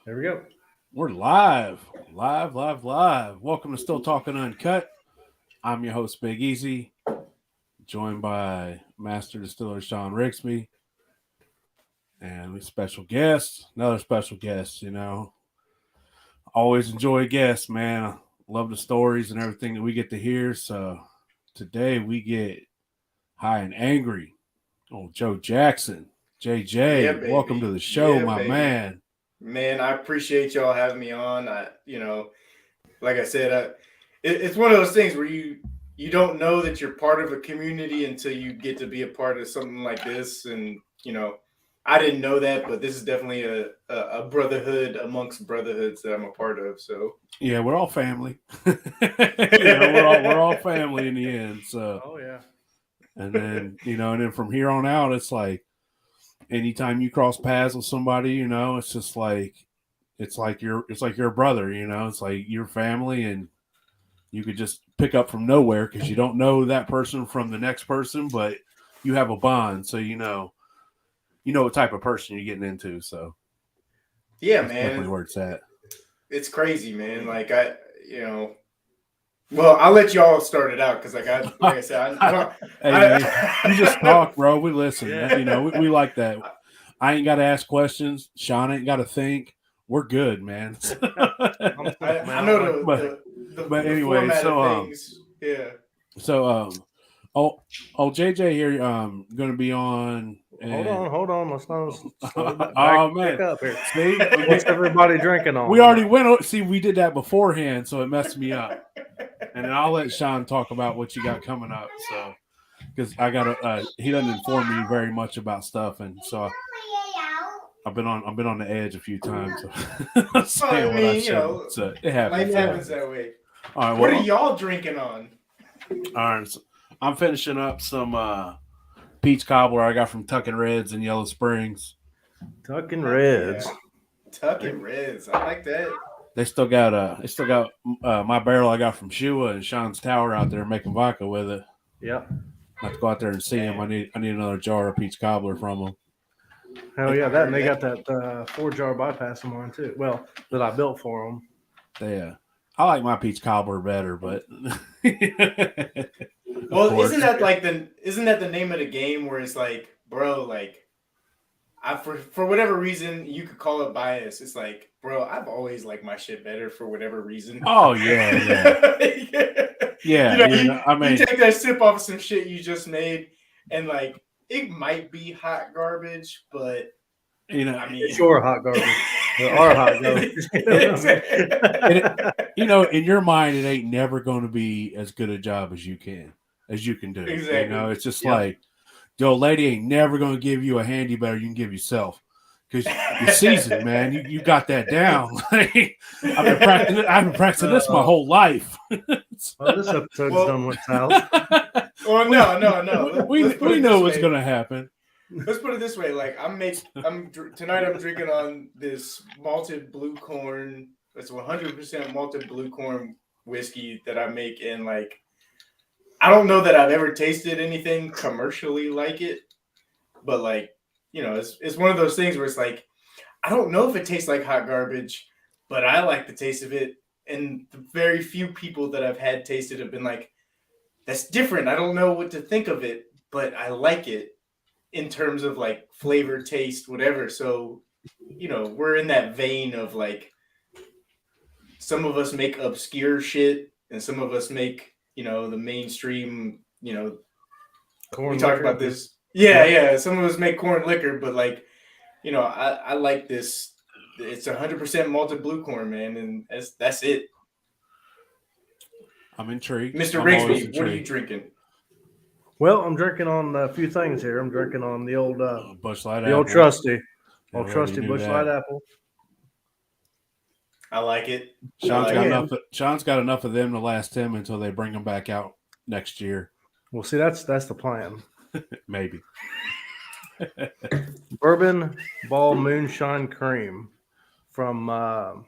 There we go. We're live. Welcome to Still Talking Uncut. I'm your host, Big Easy, joined by Master Distiller Sean Rigsby and a special guest, another special guest. Always enjoy guests, man. I love the stories and everything that we get to hear. So today we get high and angry. Oh, Joe Jackson. Yeah, JJ, welcome to baby. the show, Yeah, my baby. man. Man, I appreciate y'all having me on. Like I said, it's one of those things where you don't know that you're part of a community until you get to be a part of something like this. And I didn't know that, but this is definitely a brotherhood amongst brotherhoods that I'm a part of. So yeah, we're all family. we're all family in the end. So Oh yeah. and then from here on out, it's like anytime you cross paths with somebody, it's just like it's like your brother. It's like your family, and you could just pick up from nowhere because you don't know that person from the next person, but you have a bond, so you know what type of person you're getting into. So yeah, that's man, definitely where it's at. it's crazy, man. Well, I'll let y'all start it out because, like I said, You just talk, bro. We listen. Yeah. We like that. I ain't got to ask questions. Sean ain't got to think. We're good, man. I know but the anyway, format so of things. Yeah. so JJ here going to be on. Hold on. Let's back, Oh man, back up here. see, What's everybody drinking on? we already went. See, we did that beforehand, so it messed me up. And then I'll let Sean talk about what you got coming up. So, because I got he doesn't inform me very much about stuff, and so I've been on the edge a few times. So Well, I mean, so it happens. life happens that way. All right, What are y'all drinking on? All right, so I'm finishing up some peach cobbler I got from Tuckin' Reds in Yellow Springs. Tucking Reds. Yeah. Tuckin' Reds. I like that. They still got my barrel I got from Shua and Sean's Tower out there making vodka with it. Yep. I have to go out there and see them. I need another jar of peach cobbler from them. Hell yeah, that and they got that 4-jar bypass in mine too. Well, that I built for them. Yeah, I like my peach cobbler better, but well, isn't that the name of the game where it's like, bro, like for whatever reason you could call it bias. It's like, bro, I've always liked my shit better for whatever reason. Oh yeah. You take that sip off of some shit you just made, and like it might be hot garbage, but it's your hot garbage. Our hot garbage. In your mind, it ain't never going to be as good a job as you can do. Exactly. It's just like the old lady ain't never going to give you a handy better you can give yourself because you're seasoned, man. You got that down. I've been practicing this my whole life. Well, this episode's done with south. Well, no. We know what's going to happen. Let's put it this way: like tonight, I'm drinking on this malted blue corn. It's 100% malted blue corn whiskey that I make, and like I don't know that I've ever tasted anything commercially like it, but like it's one of those things where it's like I don't know if it tastes like hot garbage, but I like the taste of it, and the very few people that I've had taste it have been like, "That's different. I don't know what to think of it, but I like it." In terms of like flavor, taste, whatever. So, we're in that vein of like, some of us make obscure shit and some of us make, the mainstream, Corn we talked about this. Yeah. Some of us make corn liquor, but like, I like this. It's 100% malted blue corn, man. And that's it. I'm intrigued. Mr. Rigsby, what are you drinking? Well, I'm drinking on a few things here. I'm drinking on the old Busch Light the apple. old trusty Busch Light apple. I like it. Sean's got enough of them to last him until they bring them back out next year. Well, see, that's the plan. Maybe. Bourbon Ball Moonshine Cream from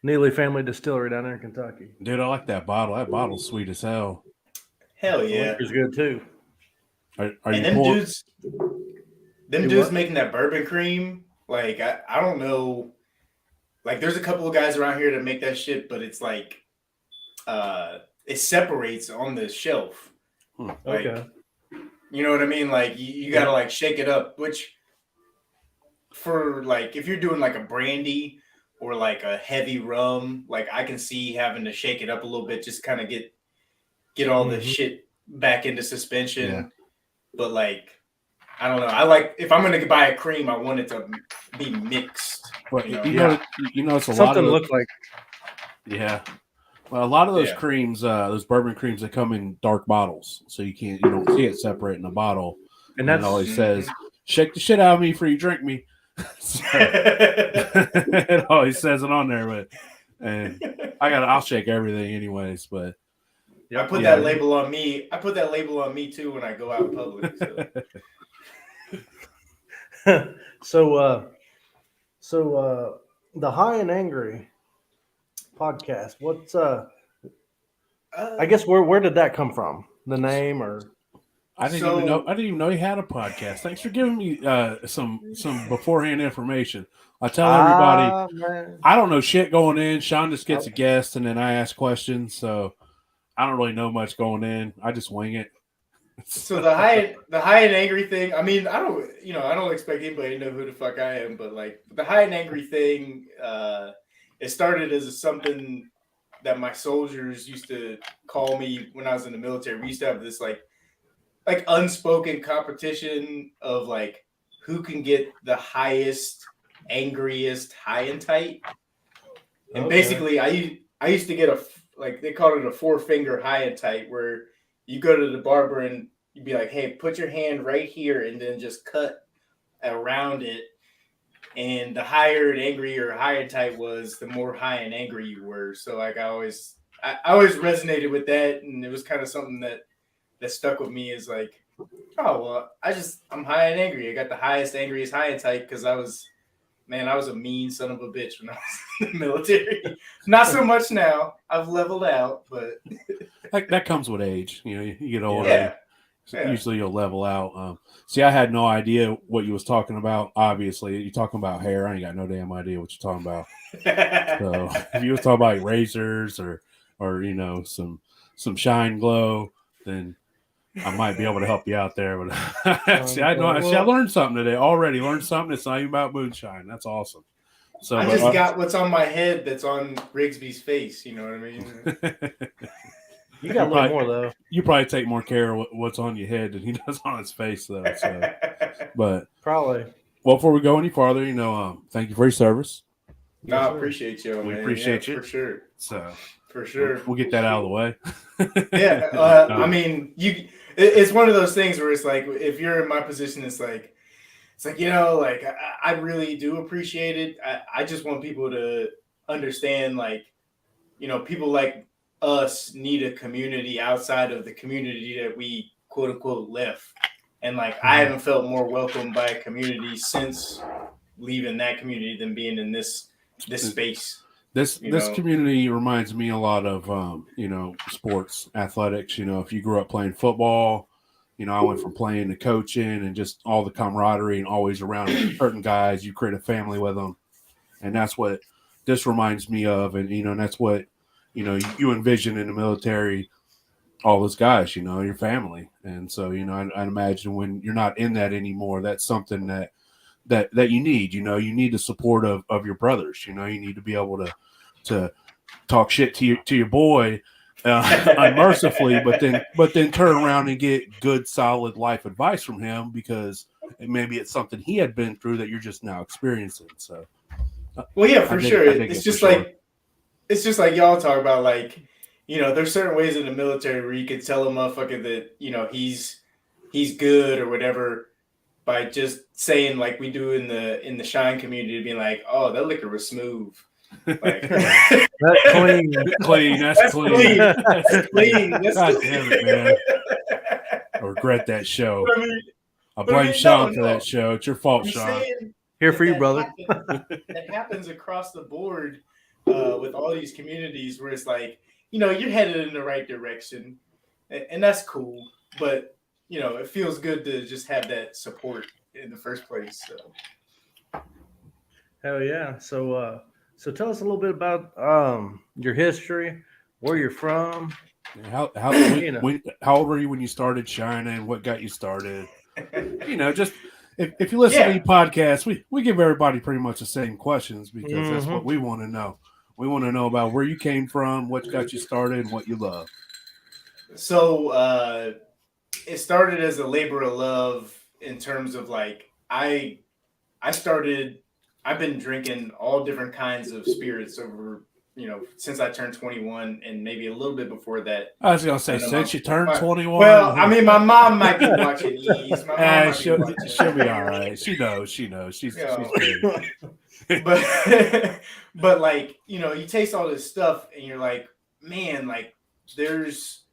Neely Family Distillery down there in Kentucky. Dude, I like that bottle. That bottle's sweet as hell. Hell yeah. It's good too. Are and you them dudes making that bourbon cream, like I don't know like there's a couple of guys around here that make that shit, but it's like it separates on the shelf. Like, Okay. you know what I mean? Like you gotta like shake it up, which for like if you're doing like a brandy or like a heavy rum, like I can see having to shake it up a little bit, just kind of get all the shit back into suspension. Yeah. But like I don't know. I like if I'm gonna buy a cream, I want it to be mixed. Well, You know? you know, it's a lot Something of look like. yeah. Well, a lot of those Yeah. creams, those bourbon creams, that come in dark bottles, so you don't see it separate in a bottle. And And that's it always says, "Shake the shit out of me before you drink me." So, it always says it on there, but and I'll shake everything anyways. But I put Yeah. that label on me. I put that label on me too when I go out in public. So. so the High and Angry podcast. What's I guess where did that come from? The name or I didn't even know he had a podcast. Thanks for giving me some beforehand information. I tell everybody man. I don't know shit going in. Sean just gets a guest and then I ask questions, so I don't really know much going in. I just wing it. So the high and angry thing. I mean, I don't expect anybody to know who the fuck I am, but like the high and angry thing, it started as something that my soldiers used to call me when I was in the military. We used to have this like unspoken competition of like who can get the highest, angriest high and tight. And basically, I used to get like they called it a 4-finger high and tight, where you go to the barber and you'd be like, "Hey, put your hand right here," and then just cut around it. And the higher and angrier high and tight was, the more high and angry you were. So like I always resonated with that, and it was kind of something that stuck with me. Is like, oh well, I'm high and angry. I got the highest, angriest high and tight because I was a mean son of a bitch when I was in the military. Not so much now. I've leveled out, but that comes with age. You know, you get older. yeah. Usually you'll level out. See, I had no idea what you was talking about. Obviously, you're talking about hair. I ain't got no damn idea what you're talking about. So if you was talking about razors or some shine glow, then I might be able to help you out there. But I learned something today. Already learned something. It's not even about moonshine. That's awesome. So I just got what's on my head that's on Rigsby's face. You know what I mean? You got a little more though. You probably take more care of what's on your head than he does on his face, though. So, but probably. Well, before we go any farther, thank you for your service. No, I appreciate you. We appreciate you for sure. So, for sure, we'll get that out of the way. Yeah, I mean, it's one of those things where it's like, if you're in my position, it's like like I really do appreciate it. I just want people to understand, like, people like us need a community outside of the community that we quote unquote left. And like, I haven't felt more welcome by a community since leaving that community than being in this space. This community reminds me a lot of sports, athletics. If you grew up playing football, I went from playing to coaching, and just all the camaraderie and always around certain guys. You create a family with them, and that's what this reminds me of. And and that's what you envision in the military. All those guys, your family. And so I imagine when you're not in that anymore, that's something that you need. You need the support of your brothers. You need to be able to talk shit to your boy unmercifully, but then turn around and get good, solid life advice from him, because maybe it's something he had been through that you're just now experiencing. So, well, yeah, for sure. It's just like y'all talk about, like, there's certain ways in the military where you could tell a motherfucker that he's good or whatever by just saying, like we do in the shine community, being like, oh, that liquor was smooth. Like, that's clean. That's clean. That's clean. God damn it, man. I regret that show. I blame Sean for that show. It's your fault, Sean. Here for you, brother. That happens across the board with all these communities, where it's like, you're headed in the right direction, and that's cool. But it feels good to just have that support in the first place. So. Hell yeah! So So tell us a little bit about your history, where you're from. You know. How old were you when you started shining? What got you started? Just if you listen to Yeah. any podcast, we give everybody pretty much the same questions because that's what Mm-hmm. we want to know. We want to know about where you came from, what got you started, and what you love. So it started as a labor of love in terms of like I started I've been drinking all different kinds of spirits over since I turned 21 and maybe a little bit before that. I was gonna I say don't know since you turned well, I 21. mean, my mom might be watching these. My mom might be watching. She'll be all right. She knows. She's You know, good. but but like you taste all this stuff and you're like, man, like there's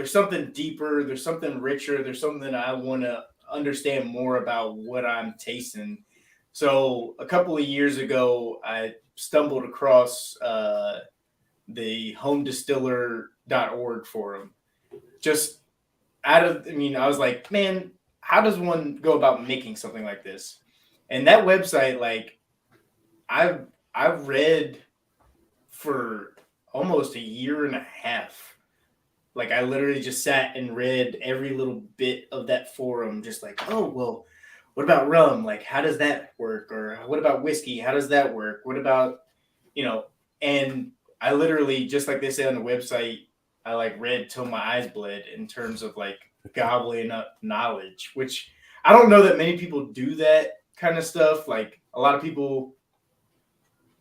something deeper, there's something richer, there's something I want to understand more about what I'm tasting. So a couple of years ago, I stumbled across the homedistiller.org forum. Just I was like, man, how does one go about making something like this? And that website, like, I've read for almost a year and a half. Like, I literally just sat and read every little bit of that forum, just like, oh, well, what about rum? Like, how does that work? Or what about whiskey? How does that work? What about, you know, and I literally, just like they say on the website, I like read till my eyes bled in terms of like gobbling up knowledge, which I don't know that many people do that kind of stuff. Like a lot of people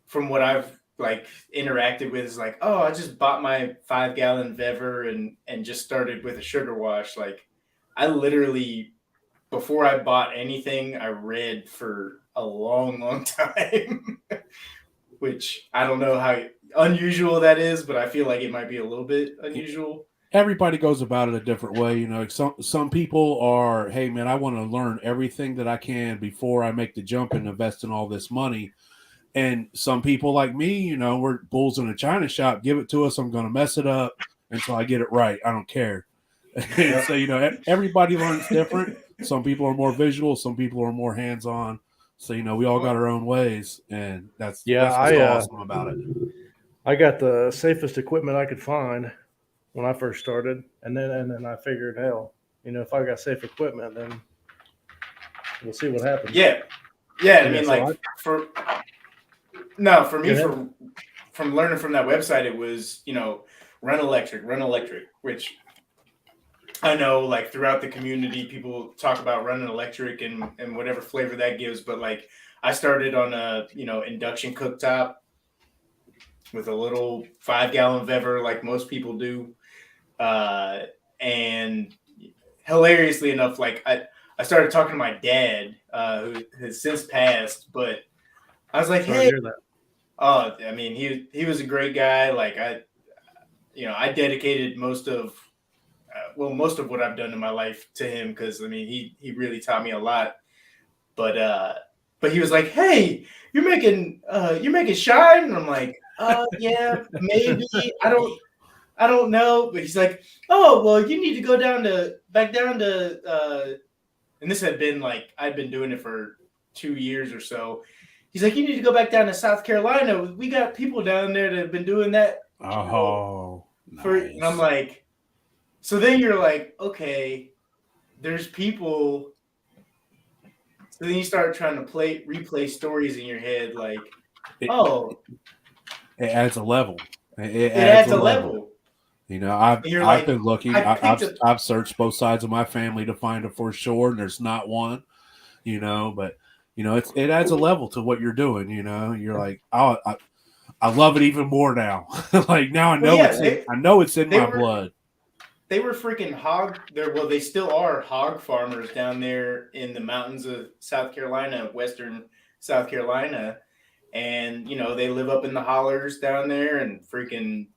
from what I've like interacted with is like, oh, I just bought my 5 gallon Vever and just started with a sugar wash. Like I literally before I bought anything, I read for a long, long time. Which I don't know how unusual that is, but I feel like it might be a little bit unusual. Everybody goes about it a different way. Some people are, hey man, I want to learn everything that I can before I make the jump and invest in all this money. And some people like me, we're bulls in a china shop. Give it to us. I'm going to mess it up until I get it right. I don't care. And so, everybody learns different. Some people are more visual. Some people are more hands-on. So, we all got our own ways. And that's what's awesome about it. I got the safest equipment I could find when I first started, and then I figured, hell, if I got safe equipment, then we'll see what happens. Yeah. I mean, like for me, from learning from that website, it was run electric, which I know like throughout the community, people talk about running electric and whatever flavor that gives, but like I started on a induction cooktop with a little 5 gallon Vever like most people do. And hilariously enough, like I started talking to my dad, who has since passed, but I was like, hey, I mean, he was a great guy. Like I dedicated most of what I've done in my life to him. Because I mean, he really taught me a lot, but he was like, hey, you're making shine. And I'm like, yeah, maybe. I don't know. But he's like, oh, well, you need to go back down to, and this had been like, I'd been doing it for 2 years or so. He's like, you need to go back down to South Carolina. We got people down there that have been doing that. Oh, nice. And I'm like, so then you're like, okay, there's people. So then you start trying to replay stories in your head, like, it adds a level. It adds a level. I've been looking. I've searched both sides of my family to find a for sure, and there's not one. But it adds a level to what you're doing. You're like, oh, I love it even more now. Like now I know it's in my blood. They were freaking they still are hog farmers down there in the mountains of South Carolina, western South Carolina. And, they live up in the hollers down there and freaking,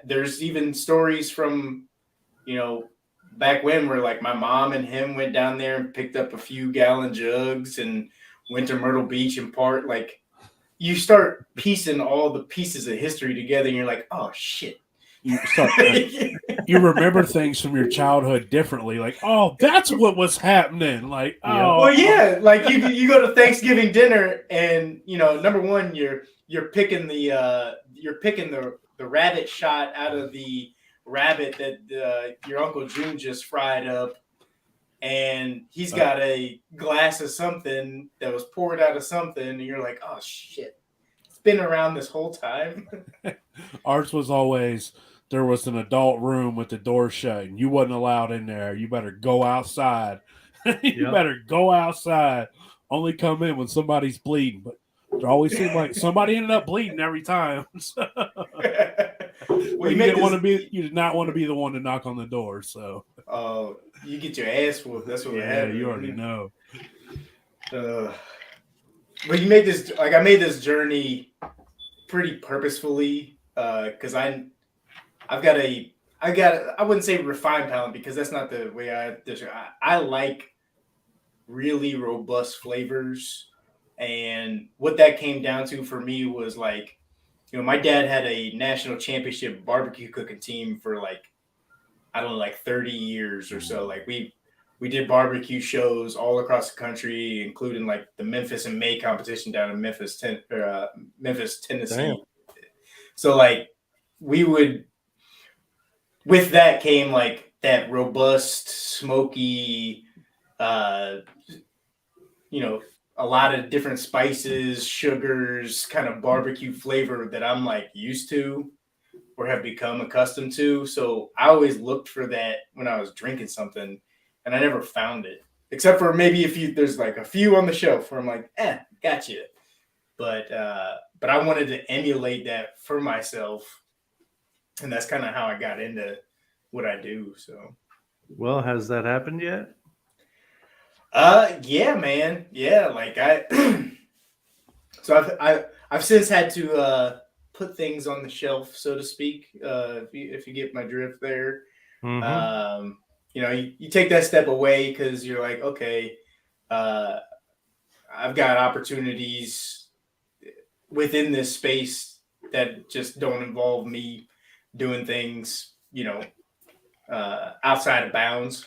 there's even stories from, back when where like my mom and him went down there and picked up a few gallon jugs and went to Myrtle Beach and like you start piecing all the pieces of history together and you're like, oh shit. you start you remember things from your childhood differently. Like, oh, that's what was happening. Like, Yeah. oh, Well, yeah, like you go to Thanksgiving dinner, and number one, you're picking the rabbit shot out of the rabbit that your Uncle June just fried up, and he's got a glass of something that was poured out of something, and you're like, oh shit, it's been around this whole time. ours was always there was an adult room with the door shut, and you wasn't allowed in there. You better go outside. You Yep. better go outside. Only come in when somebody's bleeding. But there always seemed like somebody ended up bleeding every time. So, Well, you didn't want to be. You did not want to be the one to knock on the door. So, you get your ass whooped. That's what happened. you already know. But you made this. Like, I made this journey pretty purposefully because I wouldn't say refined palate because that's not the way I like really robust flavors, and what that came down to for me was like, my dad had a national championship barbecue cooking team for like, I don't know, like 30 years or so. Like we did barbecue shows all across the country, including like the Memphis and May competition down in Memphis, Tennessee. Damn. So like with that came like that robust, smoky, a lot of different spices, sugars, kind of barbecue flavor that I'm like used to or have become accustomed to. So I always looked for that when I was drinking something, and I never found it. Except for maybe there's like a few on the shelf where I'm like, gotcha. But I wanted to emulate that for myself. And that's kind of how I got into what I do. So, Well, has that happened yet? yeah, man. Yeah, like so I've since had to put things on the shelf, so to speak. If you get my drift there. Mm-hmm. You take that step away because you're like, okay, I've got opportunities within this space that just don't involve me doing things, outside of bounds.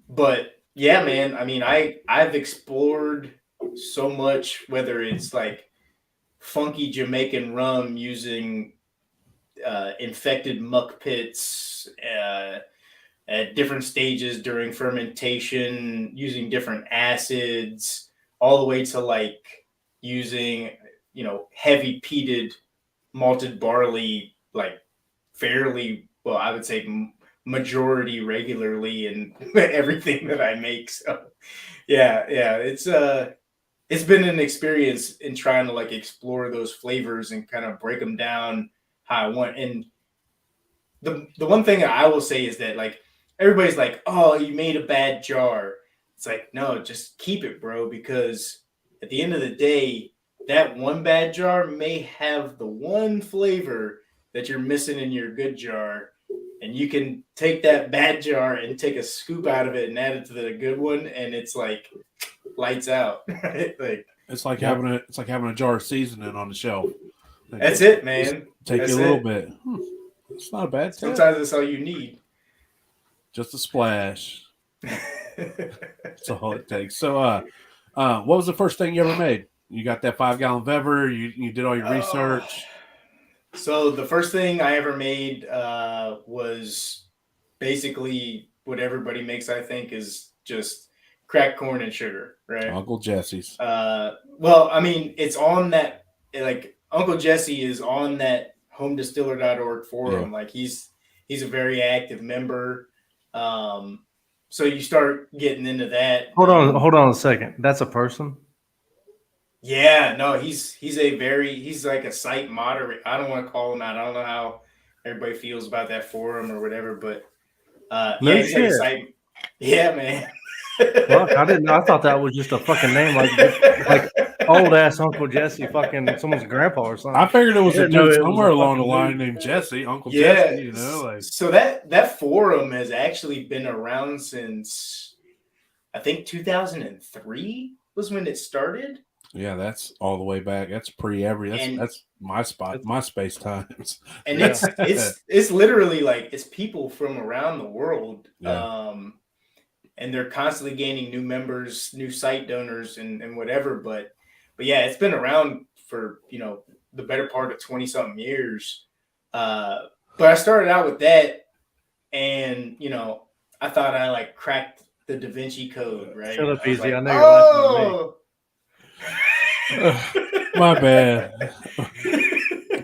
But yeah, man, I mean, I've explored so much, whether it's like funky Jamaican rum using infected muck pits at different stages during fermentation, using different acids, all the way to like using, heavy peated malted barley, like fairly, well, I would say majority regularly in everything that I make. So yeah, it's been an experience in trying to like explore those flavors and kind of break them down how I want. And the one thing that I will say is that like everybody's like, oh, you made a bad jar. It's like, no, just keep it, bro, because at the end of the day, that one bad jar may have the one flavor that you're missing in your good jar. And you can take that bad jar and take a scoop out of it and add it to the good one, and it's like lights out. Like It's like having a jar of seasoning on the shelf. that's it, man. Take That's you a little it. bit. It's not a bad tip. Sometimes that's all you need. Just a splash. That's all it takes. So, what was the first thing you ever made? You got that 5-gallon Vever. You did all your research. So the first thing I ever made was basically what everybody makes. I think is just cracked corn and sugar, right? Uncle Jesse's. Well, I mean, it's on that. Like Uncle Jesse is on that homedistiller.org forum. Yeah. Like he's a very active member. So you start getting into that. Hold on a second. That's a person? Yeah, no, he's like a site moderator. I don't want to call him out. I don't know how everybody feels about that forum or whatever, but No yeah, he's like a shit. site. Yeah, man. Fuck, I thought that was just a fucking name, like old ass Uncle Jesse, fucking someone's grandpa or something. I figured it was a didn't know dude it was somewhere a along the fucking line dude. named Jesse, Uncle Yeah. Jesse. Like So that forum has actually been around since I think 2003 was when it started. Yeah, that's all the way back. That's And that's my spot, my space times. and Yeah. it's literally like it's people from around the world. Yeah. And they're constantly gaining new members, new site donors, and whatever. But yeah, it's been around for the better part of 20 something years. But I started out with that, and I thought I like cracked the Da Vinci Code, right? Shut up, I was Easy. like, I know you're laughing My bad.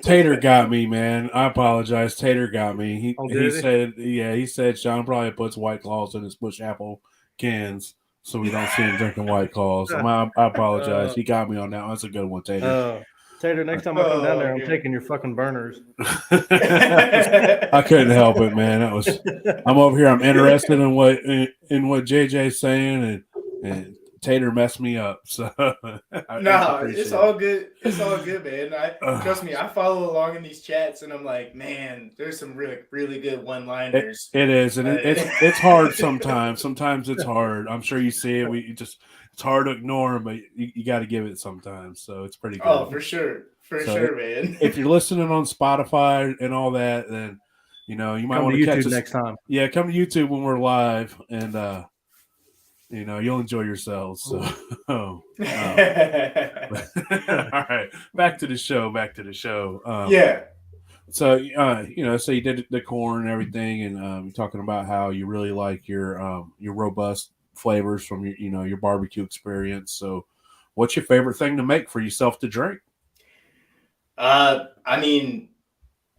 Tater got me, man. I apologize. Tater got me. Oh, He did he? said, yeah, he said Sean probably puts White Claws in his Bush Apple cans so we don't see him drinking White Claws. I apologize. He got me on that one. That's a good one, Tater. Tater, next time I come down there, I'm okay. taking your fucking burners. I couldn't help it, man. I'm over here. I'm interested in what JJ's saying, and Tater messed me up. So No, it's all good. It's all good, man. Trust me, I follow along in these chats, and I'm like, man, there's some really, really good one-liners. It is, and it's hard sometimes. Sometimes it's hard. I'm sure you see it. It's hard to ignore, but you got to give it sometimes. So it's pretty good. Oh, for sure, man. If you're listening on Spotify and all that, then you might want to catch us next time. Yeah, come to YouTube when we're live, and you'll enjoy yourselves. So, all right, back to the show. Yeah. So, so you did the corn and everything, and you're talking about how you really like your robust flavors from your barbecue experience. So, what's your favorite thing to make for yourself to drink? I mean,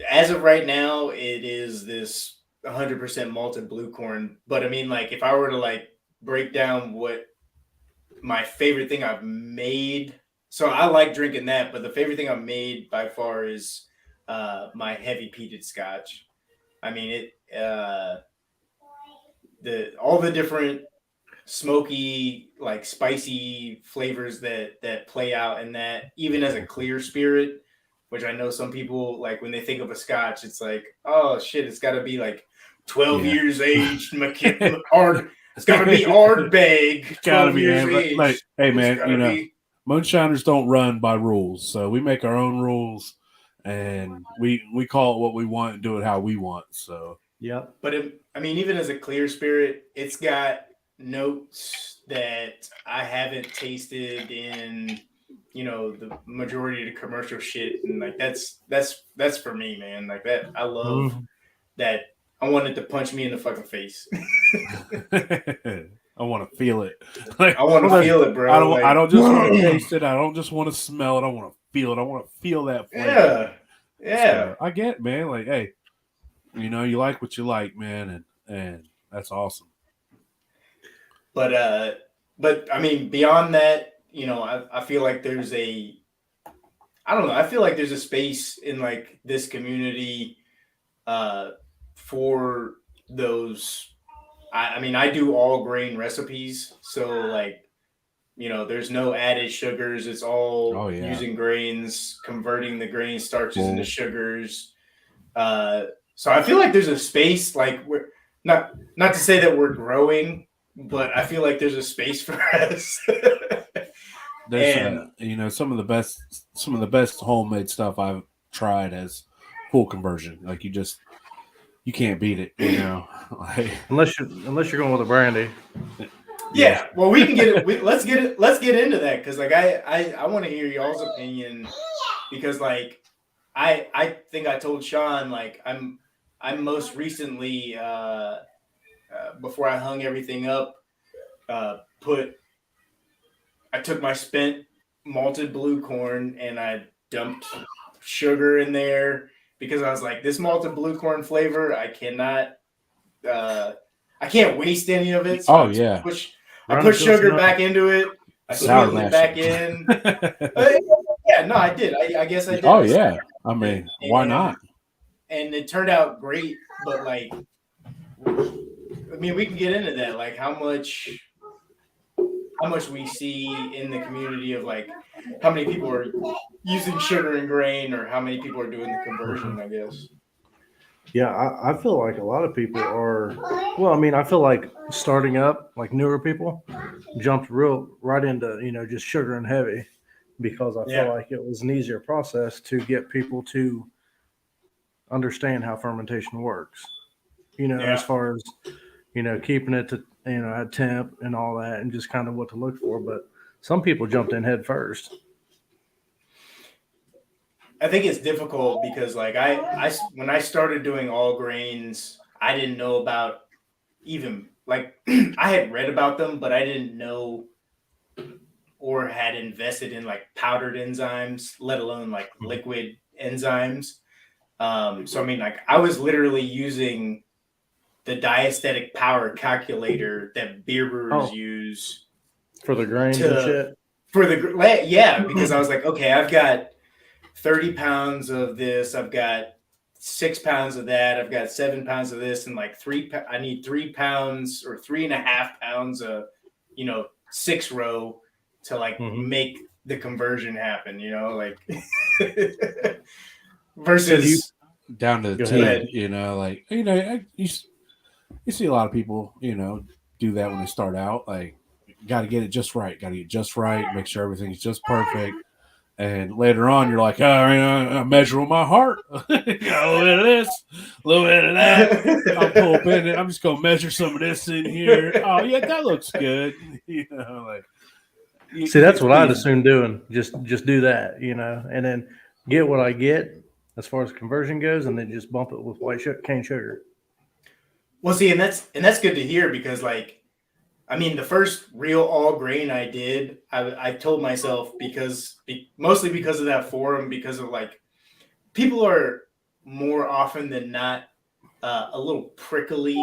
as of right now, it is this 100% malted blue corn. But I mean, like, if I were to like break down what my favorite thing I've made, so I like drinking that, but the favorite thing I've made by far is my heavy peated scotch. I mean, all the different smoky, like spicy flavors that play out in that, even as a clear spirit, which I know some people like when they think of a scotch, it's like, oh shit, it's got to be like 12 years aged, it's got to be Ardbeg, 12 years aged. Like, hey man, Moonshiners don't run by rules, so we make our own rules, and we call it what we want and do it how we want. So yeah, but I mean, even as a clear spirit, it's got notes that I haven't tasted in the majority of the commercial shit, and like that's for me, man. Like that, I love that. I wanted to punch me in the fucking face. I want to feel it. I want to feel it, bro. I don't just want to taste it. I don't just want to smell it. I want to feel it. I want to feel that flavor. Yeah. So, I get it, man. Like, hey, you like what you like, man, and that's awesome. But I mean, beyond that, I feel like there's I don't know. I feel like there's a space in like this community for those. I mean, I do all grain recipes, so like, there's no added sugars. It's all using grains, converting the grain starches into sugars. So I feel like there's a space, like we're not to say that we're growing, but I feel like there's a space for us. There's some of the best homemade stuff I've tried as full conversion. Like you can't beat it, like, unless you're going with a brandy. Yeah, well, we can get it. Let's get into that, because like I want to hear y'all's opinion, because like I think I told Sean, like I'm most recently before I hung everything up, I took my spent malted blue corn and I dumped sugar in there, because I was like, this malted blue corn flavor, I can't waste any of it. So I put sugar back into it. I sweetened it back in. Yeah, no, I did. I guess I did. Oh yeah. I mean, why not? And it turned out great, but like, I mean, we can get into that, like how much we see in the community of like how many people are using sugar and grain, or how many people are doing the conversion, I guess. Yeah, I feel like a lot of people are. Well, I mean, I feel like starting up, like newer people, jumped right into just sugar and heavy, because I Yeah. felt like it was an easier process to get people to understand how fermentation works. As Yeah. far as keeping it to at temp and all that, and just kind of what to look for. But some people jumped in head first. I think it's difficult because like when I started doing all grains, I didn't know about even like I had read about them, but I didn't know or had invested in like powdered enzymes, let alone like liquid enzymes. So I mean, like I was literally using the diastatic power calculator that beer brewers Oh. use For the grains and shit. because I was like, okay, I've got 30 pounds of this, I've got 6 pounds of that, I've got 7 pounds of this, and like I need 3 pounds or 3.5 pounds of 6-row to like make the conversion happen, like versus down to the T, like you see a lot of people, do that when they start out. Like, got to get it just right, make sure everything's just perfect. And later on, you're like, I measure with my heart. Got a little bit of this, a little bit of that. I'll pull up in it. I'm just gonna measure some of this in here. Oh yeah, that looks good. See, that's what I'd assume doing. Just do that, and then get what I get as far as conversion goes, and then just bump it with cane sugar. Well, see, and that's good to hear because, like, I mean, the first real all grain I did, I told myself mostly because of that forum, because of like people are more often than not a little prickly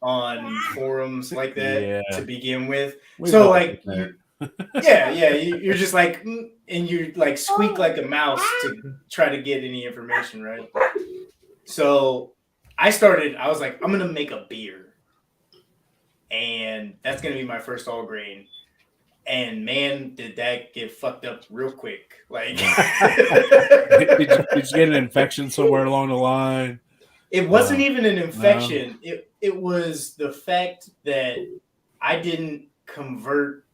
on forums like that to begin with. So like, you're just like, and you like squeak like a mouse to try to get any information, right? So I was like, I'm gonna make a beer. And that's going to be my first all grain. And man, did that get fucked up real quick. Like, did you get an infection somewhere along the line? It wasn't even an infection. No. It was the fact that I didn't convert.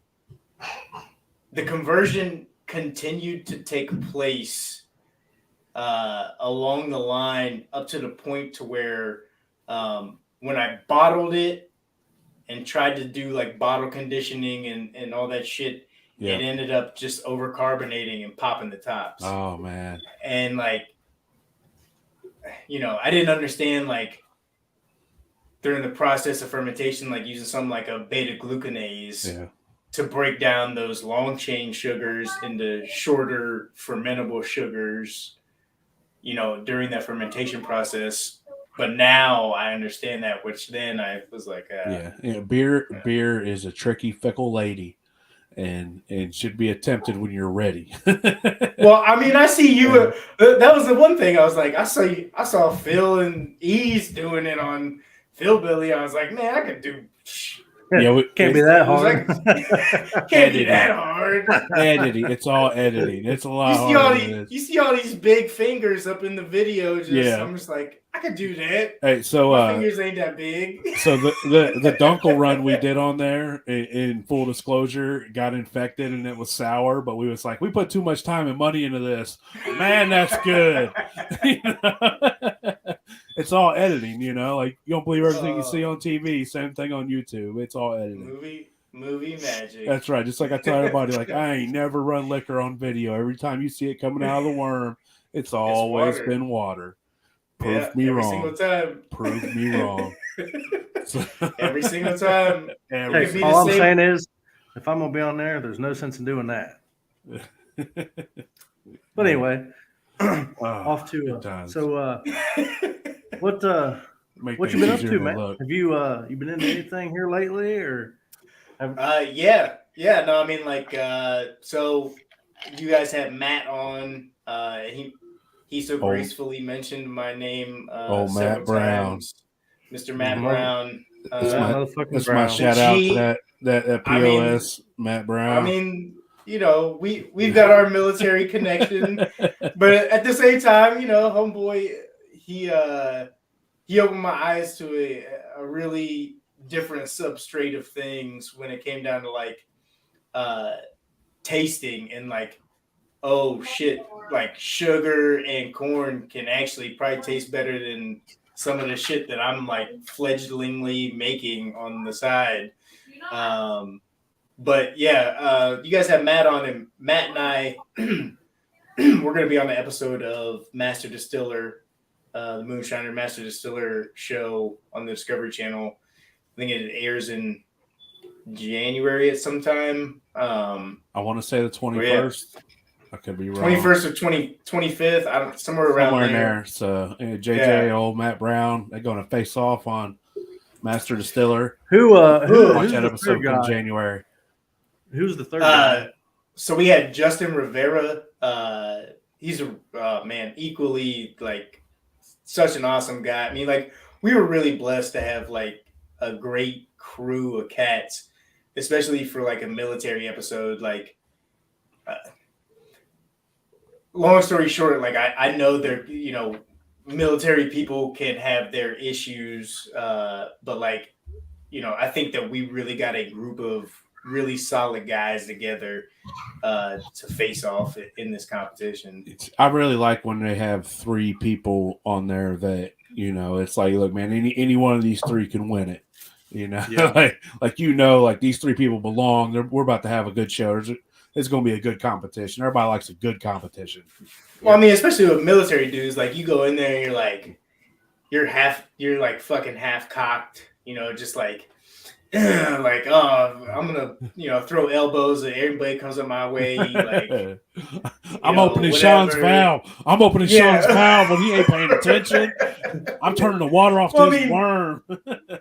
The conversion continued to take place along the line up to the point to where when I bottled it, and tried to do like bottle conditioning and all that shit, it ended up just over carbonating and popping the tops. Oh man. And like, I didn't understand like during the process of fermentation, like using something like a beta glucanase to break down those long chain sugars into shorter fermentable sugars, during that fermentation process. But now I understand that, which then I was like, beer is a tricky, fickle lady, and should be attempted when you're ready. Well, I mean, I see you. That was the one thing I was like, I saw Phil and Ease doing it on Philbilly. I was like, man, I could do. Can't be that hard. Can't be that hard. Editing. It's all editing. It's a lot harder. You see all these big fingers up in the video. I'm just like, I could do that. Hey, so my fingers ain't that big. So the Dunkel run we did on there, in full disclosure, got infected and it was sour. But we was like, we put too much time and money into this. Man, that's good. It's all editing, like you don't believe everything you see on TV. Same thing on YouTube. It's all editing. Movie magic. That's right. Just like I tell everybody, like I ain't never run liquor on video. Every time you see it coming out of the worm, it's always been water. Prove me wrong. Single time. Prove me wrong. Every single time. Hey, all I'm saying is, if I'm gonna be on there, there's no sense in doing that. But anyway, off to what you been up to, man? Have you been into anything here lately, or? No, I mean, like, so you guys had Matt on. He so gracefully mentioned my name Matt Brown. times. Mr. Matt Brown. That's my shout out to that POS, Matt Brown. I mean, we've got our military connection, but at the same time, homeboy, he opened my eyes to a really different substrate of things when it came down to like tasting and like oh shit, like sugar and corn can actually probably taste better than some of the shit that I'm like fledglingly making on the side. But yeah, you guys have Matt on, and Matt and I, we're going to be on the episode of Master Distiller, the Moonshiner Master Distiller show on the Discovery Channel. I think it airs in January at some time. I want to say the 21st. I could be wrong. 21st or 25th, somewhere around in there. there. So JJ, old Matt Brown, they're going to face off on Master Distiller. Who watch who's that the episode third guy? in January. Who's the third guy? So we had Justin Rivera. He's a man, equally like such an awesome guy. I mean, like we were really blessed to have like a great crew of cats, especially for like a military episode. Like, long story short, like I know they're, you know, military people can have their issues, but like, you know, I think that we really got a group of really solid guys together to face off in this competition. I really like when they have 3 people on there that, you know, it's like, look, man, any one of these 3 can win it. You know, Yeah. like you know, like these 3 people belong. We're about to have a good show. It's going to be a good competition. Everybody likes a good competition. Well, I mean, especially with military dudes, like you go in there and you're like fucking half cocked, you know, just like, like, oh, I'm gonna, you know, throw elbows and everybody comes up my way. Like, I'm opening Sean's valve. I'm opening Sean's valve when he ain't paying attention. I'm turning the water off to his worm. I'm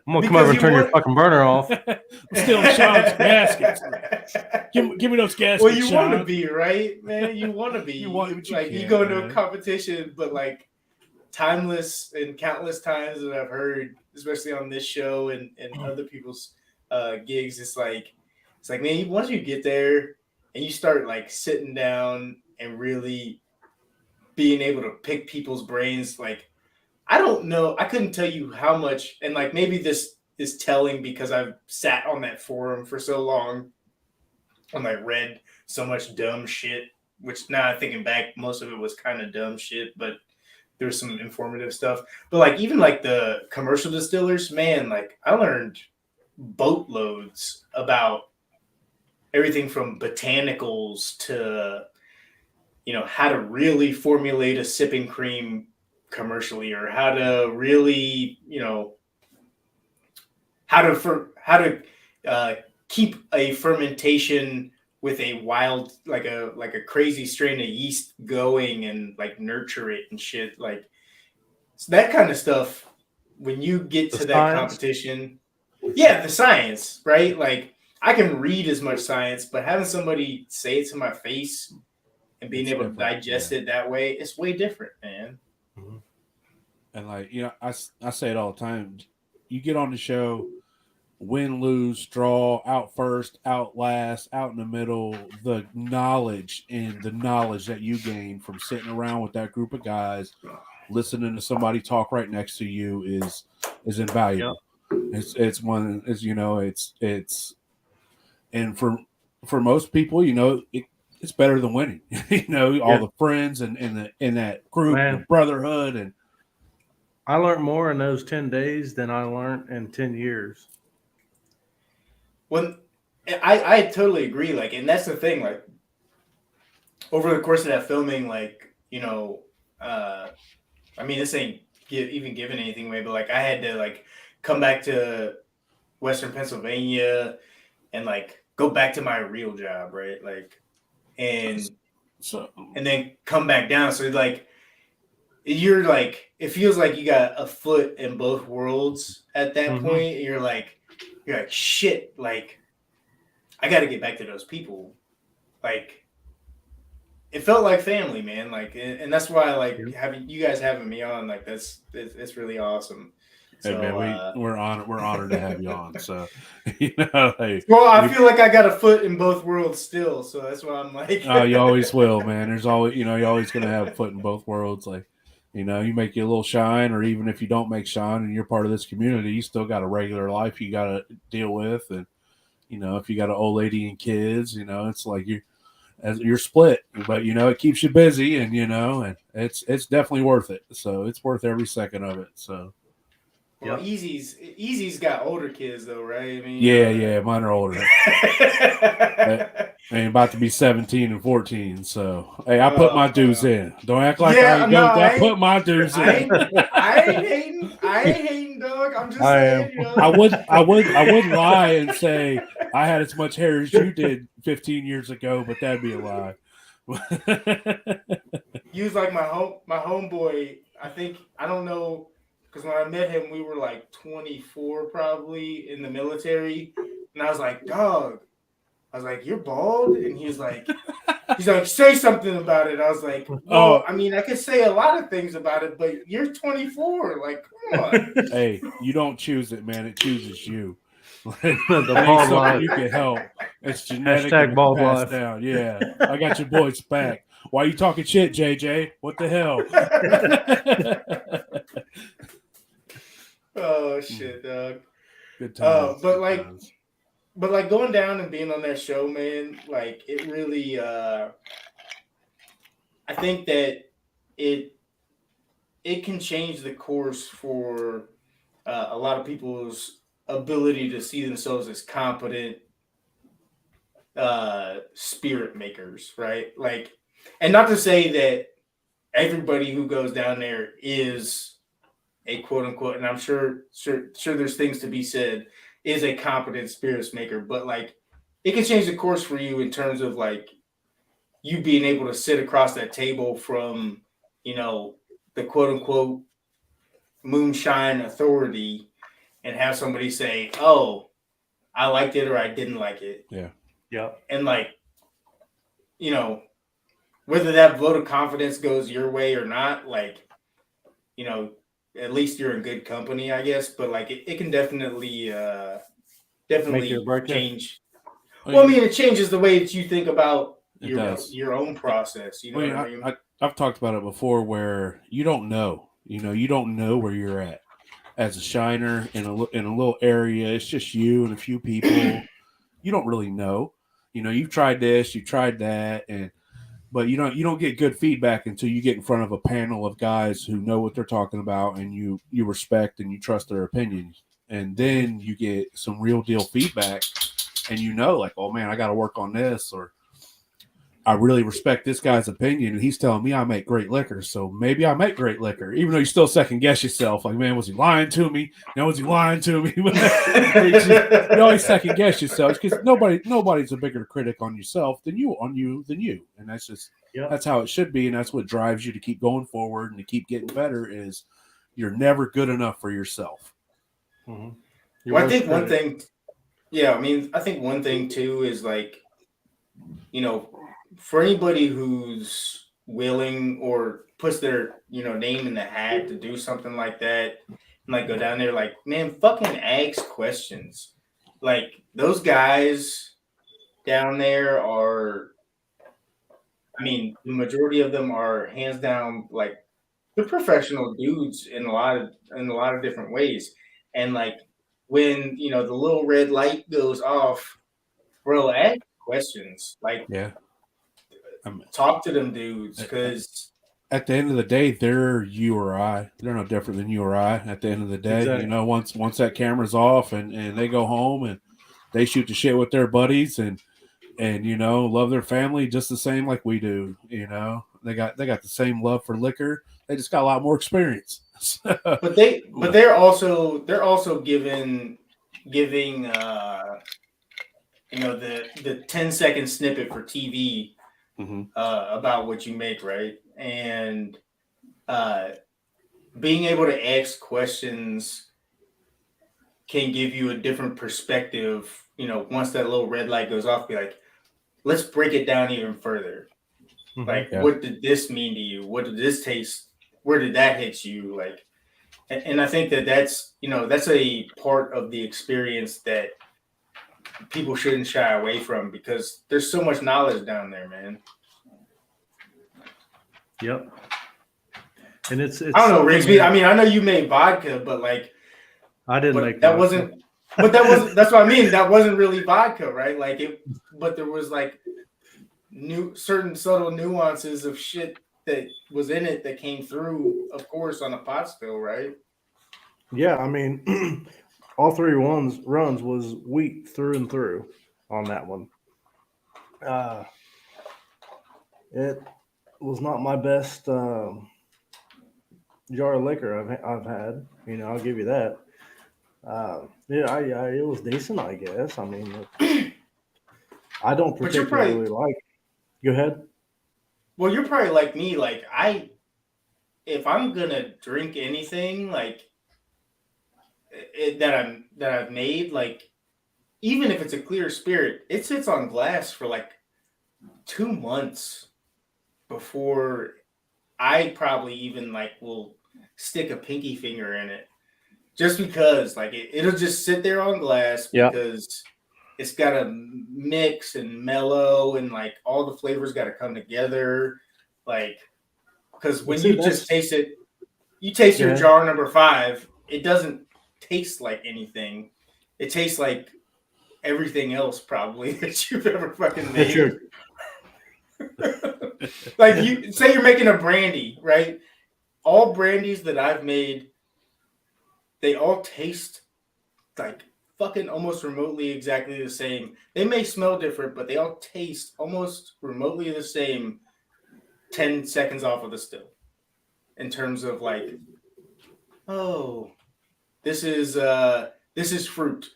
gonna come over and turn your fucking burner off. I'm stealing Sean's gaskets. Give me those gaskets. Well, you Sean. want to be, right, man? You want to be. You go into a competition, but like timeless and countless times that I've heard, especially on this show and other people's gigs, it's like, man, once you get there and you start like sitting down and really being able to pick people's brains, like, I don't know, I couldn't tell you how much, and like maybe this is telling because I've sat on that forum for so long and like read so much dumb shit, which now thinking back, most of it was kind of dumb shit, but there was some informative stuff. But like even like the commercial distillers, man, like I learned boatloads about everything from botanicals to, you know, how to really formulate a sipping cream commercially, or how to really, you know, how to keep a fermentation with a wild, like a crazy strain of yeast going and like nurture it and shit. Like, so that kind of stuff, when you get to that competition, yeah, the science, right? Like I can read as much science, but having somebody say it to my face and being able to digest it that way, it's way different, man. Mm-hmm. And like, you know, I say it all the time. You get on the show, win, lose, draw, out first, out last, out in the middle, the knowledge that you gain from sitting around with that group of guys, listening to somebody talk right next to you is invaluable. Yep. It's one, as you know, it's and for most people, you know, it's better than winning. You know, all the friends and in that group, the brotherhood. And I learned more in those 10 days than I learned in 10 years. Well, I totally agree. Like, and that's the thing, like over the course of that filming, like, you know, I mean, this ain't even giving anything away, but like I had to like come back to Western Pennsylvania and like go back to my real job, right? Like, and then come back down. So like, you're like, it feels like you got a foot in both worlds at that point. And you're like, shit, like I got to get back to those people. Like, it felt like family, man. Like, and that's why I like having you guys having me on. Like, it's really awesome. Hey, so, man, we're honored to have you on. So, you know, hey, well, I feel like I got a foot in both worlds still. So that's why I'm like, oh, you always will, man. There's always, you know, you're always gonna have a foot in both worlds. Like, you know, you make you a little shine, or even if you don't make shine and you're part of this community, you still got a regular life you got to deal with. And, you know, if you got an old lady and kids, you know, it's like as you're split, but it keeps you busy, and and it's definitely worth it. So it's worth every second of it. So Well, Easy's got older kids though, right? I mean, yeah, mine are older. They about to be 17 and 14. So hey, I put my dues in. Don't act like I ain't I put my dues in. I ain't hating, dog. I'm just saying, I would lie and say I had as much hair as you did 15 years ago, but that'd be a lie. He was like my homeboy. I don't know, because when I met him, we were like 24 probably in the military, and I was like, dog. I was like, you're bald? And he's like, say something about it. I was like, well, I mean, I could say a lot of things about it, but you're 24. Like, come on. Hey, you don't choose it, man. It chooses you. The bald life. You can help. It's genetic. Hashtag bald life. Down. Yeah, I got your boys back. Why are you talking shit, JJ? What the hell? Oh, shit, dog. Good times. But like going down and being on that show, man, like it really, I think that it can change the course for a lot of people's ability to see themselves as competent spirit makers, right? Like, and not to say that everybody who goes down there is a quote unquote, and I'm sure there's things to be said, is a competent spirits maker, but like it can change the course for you in terms of like you being able to sit across that table from, the quote unquote moonshine authority and have somebody say, oh, I liked it or I didn't like it. Yeah. Yeah. And like, whether that vote of confidence goes your way or not, like, at least you're in good company, I guess. But like it can definitely change. Well, I mean, it changes the way that you think about your own process. You know what I mean? I've talked about it before where you don't know. You don't know where you're at as a shiner in a little area. It's just you and a few people. You don't really know. You've tried this, you've tried that, but you don't get good feedback until you get in front of a panel of guys who know what they're talking about, and you respect and you trust their opinions, and then you get some real deal feedback, and like, oh man, I got to work on this, or I really respect this guy's opinion, and he's telling me I make great liquor, so maybe I make great liquor, even though you still second guess yourself. Like, man, was he lying to me? No, was he lying to me? You always second guess yourself because nobody's a bigger critic on yourself than you, and that's just that's how it should be, and that's what drives you to keep going forward and to keep getting better. Is you're never good enough for yourself. Mm-hmm. Well, I think one thing, I think one thing too is like, for anybody who's willing or puts their, name in the hat to do something like that and like go down there, like, man, fucking ask questions. Like those guys down there are, I mean, the majority of them are hands down, like they're professional dudes in a lot of different ways. And like when, the little red light goes off, bro, ask questions. Like, talk to them dudes, because at the end of the day, they're you or I. They're no different than you or I. At the end of the day, exactly. Once that camera's off and they go home and they shoot the shit with their buddies and love their family just the same like we do. They got the same love for liquor. They just got a lot more experience. but they're also giving the 10-second snippet for TV. Mm-hmm. About what you make, right? And being able to ask questions can give you a different perspective. Once that little red light goes off, be like, let's break it down even further. Mm-hmm. Like, what did this mean to you? What did this taste? Where did that hit you? Like, and I think that's a part of the experience that people shouldn't shy away from, because there's so much knowledge down there, man. Yep. And it's I don't know, Rigsby. I mean, I know you made vodka, but like I didn't make that. vodka. That's what I mean. That wasn't really vodka, right? Like but there was like certain subtle nuances of shit that was in it that came through, of course, on a pot still, right? Yeah, I mean, all three runs was wheat through and through on that one. It was not my best jar of liquor I've had. You know, I'll give you that. Yeah, it was decent, I guess. I mean, I don't But you're probably particularly like. Go ahead. well, you're probably like me. Like if I'm gonna drink anything, like that I've made, like even if it's a clear spirit, it sits on glass for like 2 months before I probably even like will stick a pinky finger in it, just because like it'll just sit there on glass Yeah. because it's got to mix and mellow and like all the flavors got to come together, like because when you just taste it, you taste your jar number 5, it doesn't taste like anything. It tastes like everything else probably that you've ever fucking made. Like you say you're making a brandy, right? All brandies that I've made, they all taste like fucking almost remotely exactly the same. They may smell different, but they all taste almost remotely the same 10 seconds off of the still. In terms of like, oh, this is fruit,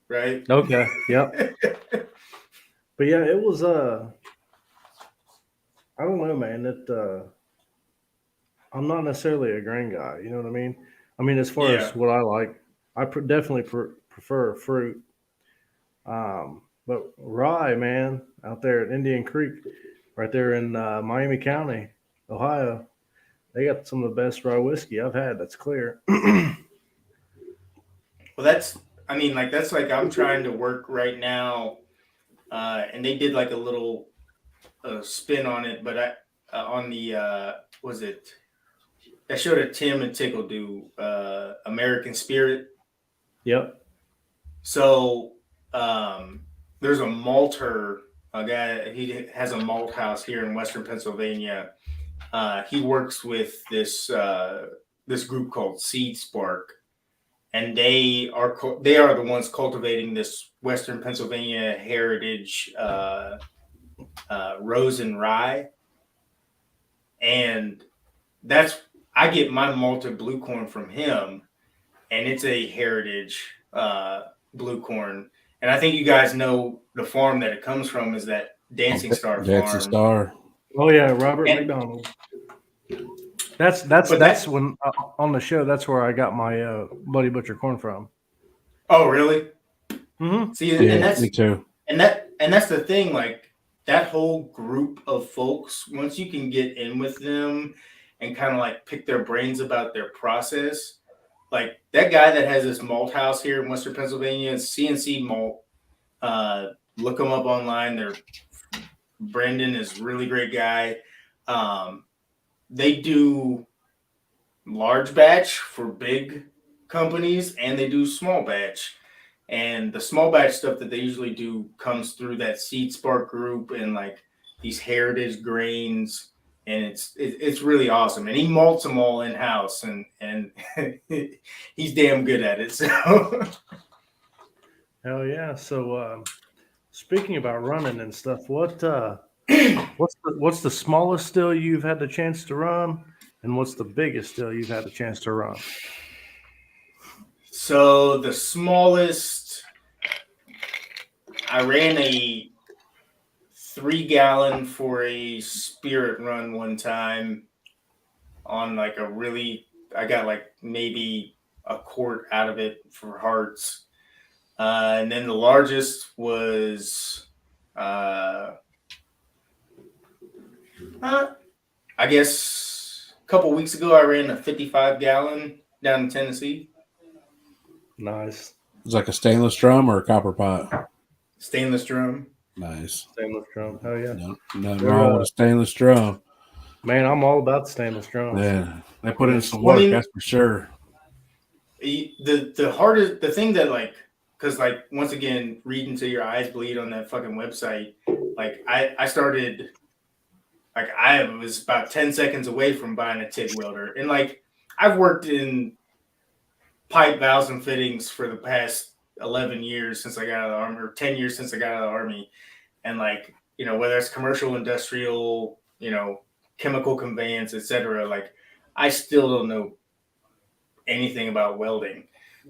right? Okay. Yep. But yeah, it was I don't know, man. I'm not necessarily a grain guy. You know what I mean? I mean, as far as what I like, I definitely prefer fruit. But rye, man, out there at Indian Creek, right there in Miami County, Ohio, they got some of the best rye whiskey I've had. That's clear. Well, that's like I'm trying to work right now, and they did like a little spin on it, but on the was it? I showed a Tim and Tickle do American Spirit. Yep. So there's a malter, a guy. He has a malt house here in Western Pennsylvania. He works with this group called Seed Spark, and they are the ones cultivating this Western Pennsylvania heritage rose and rye, and I get my malted blue corn from him, and it's a heritage blue corn. And I think you guys know the farm that it comes from is that Dancing Star Dancing farm. Star. Oh yeah, Robert McDonald. That's when on the show. That's where I got my Buddy Butcher corn from. Oh really? Mm-hmm. See, yeah, and that's me too. And that's the thing. Like that whole group of folks, once you can get in with them and kind of like pick their brains about their process, like that guy that has this malt house here in Western Pennsylvania, CNC Malt. Look them up online. Brendan is a really great guy. They do large batch for big companies and they do small batch. And the small batch stuff that they usually do comes through that Seed Spark group and like these heritage grains. And it's really awesome. And he malts them all in house and he's damn good at it. So hell yeah. So speaking about running and stuff, what's the smallest still you've had the chance to run, and what's the biggest still you've had the chance to run? So the smallest, I ran a 3-gallon for a spirit run one time on like I got like maybe a quart out of it for hearts. And then the largest was, I guess a couple weeks ago, I ran a 55-gallon down in Tennessee. Nice. It's like a stainless drum or a copper pot? Stainless drum. Nice. Stainless drum. Hell yeah. Nothing wrong with a stainless drum. Man, I'm all about the stainless drums. Yeah, they put in some work, that's for sure. The hardest, the thing that like because like once again, reading till your eyes bleed on that fucking website. Like I started, like I was about 10 seconds away from buying a TIG welder, and like I've worked in pipe valves and fittings for the past 11 years since I got out of the army, or 10 years since I got out of the army, and like whether it's commercial, industrial, chemical conveyance, etc. Like I still don't know anything about welding.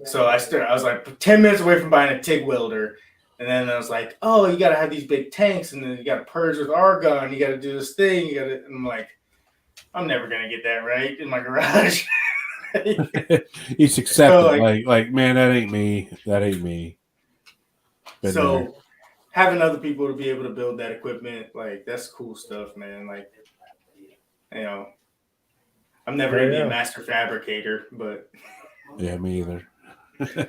So I was like 10 minutes away from buying a TIG welder. And then I was like, oh, you got to have these big tanks, and then you got to purge with argon. You got to do this thing. And I'm like, I'm never going to get that right in my garage. He's accepted. So like, man, that ain't me. That ain't me. Been so there. Having other people to be able to build that equipment, like that's cool stuff, man. Like, I'm never going to be a master fabricator, but. Yeah, me either.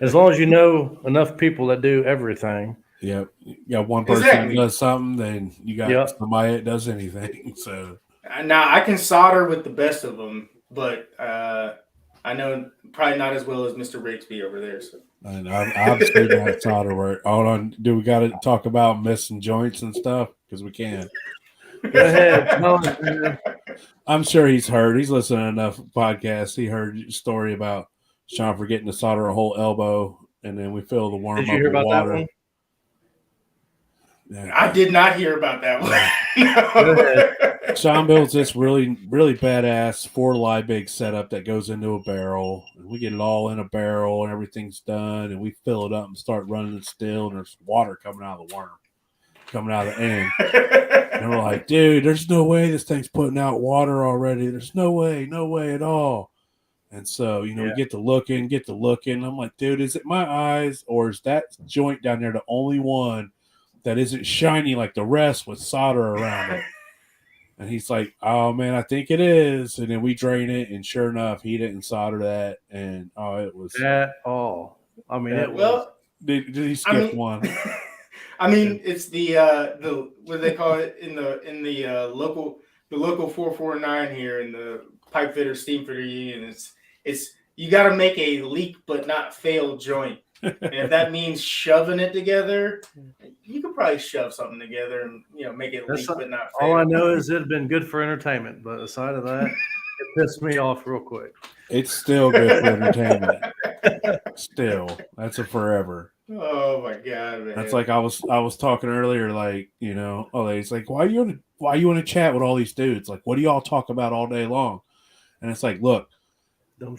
As long as you know enough people that do everything. Yep. You got one person that does something, then you got somebody that does anything. So now I can solder with the best of them, but I know probably not as well as Mr. Rigsby over there. So. And I've seen that solder work. Hold on. Do we got to talk about missing joints and stuff? Because we can. Go ahead. I'm sure he's heard. He's listened to enough podcasts. He heard a story about Sean forgetting to solder a whole elbow, and then we fill the worm up with water. That one? Yeah. I did not hear about that one. No. Sean builds this really, really badass 4-Liebig setup that goes into a barrel. And we get it all in a barrel, and everything's done, and we fill it up and start running it still, and there's water coming out of the worm, coming out of the end. And we're like, dude, there's no way this thing's putting out water already. There's no way at all. And so, we get to looking. I'm like, dude, is it my eyes, or is that joint down there the only one that isn't shiny like the rest with solder around it? And he's like, oh, man, I think it is. And then we drain it, and sure enough, he didn't solder that. And, it was. At all. I mean, it was. Did he skip one? I mean, it's the what do they call it in the local 449 here in the pipe fitter steam fitter union. It's you got to make a leak but not fail joint, and if that means shoving it together, you could probably shove something together and make it leak but not fail. All I know is it'd been good for entertainment, but aside of that, it pissed me off real quick. It's still good for entertainment. Still, that's a forever. Oh my god, man! That's like I was talking earlier, like it's like why you want to chat with all these dudes? Like, what do y'all talk about all day long? And it's like, look,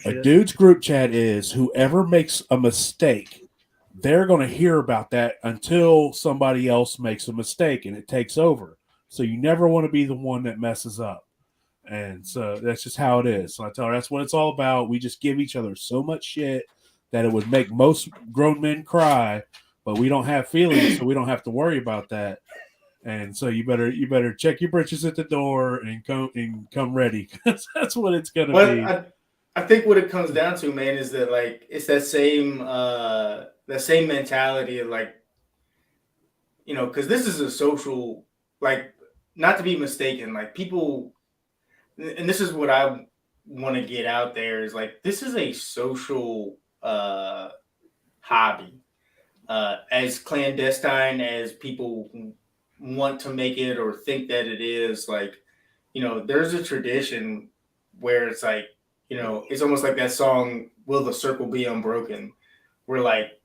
a dude's group chat is whoever makes a mistake, they're going to hear about that until somebody else makes a mistake and it takes over. So you never want to be the one that messes up. And so that's just how it is. So I tell her that's what it's all about. We just give each other so much shit that it would make most grown men cry, but we don't have feelings, so we don't have to worry about that. And so you better check your britches at the door and come ready, because that's what it's gonna be. I think what it comes down to, man, is that like it's that same mentality of like, because this is a social, like, not to be mistaken, like people, and this is what I want to get out there is like this is a social hobby, as clandestine as people want to make it or think that it is. Like, there's a tradition where it's like, it's almost like that song, Will the Circle Be Unbroken? Where like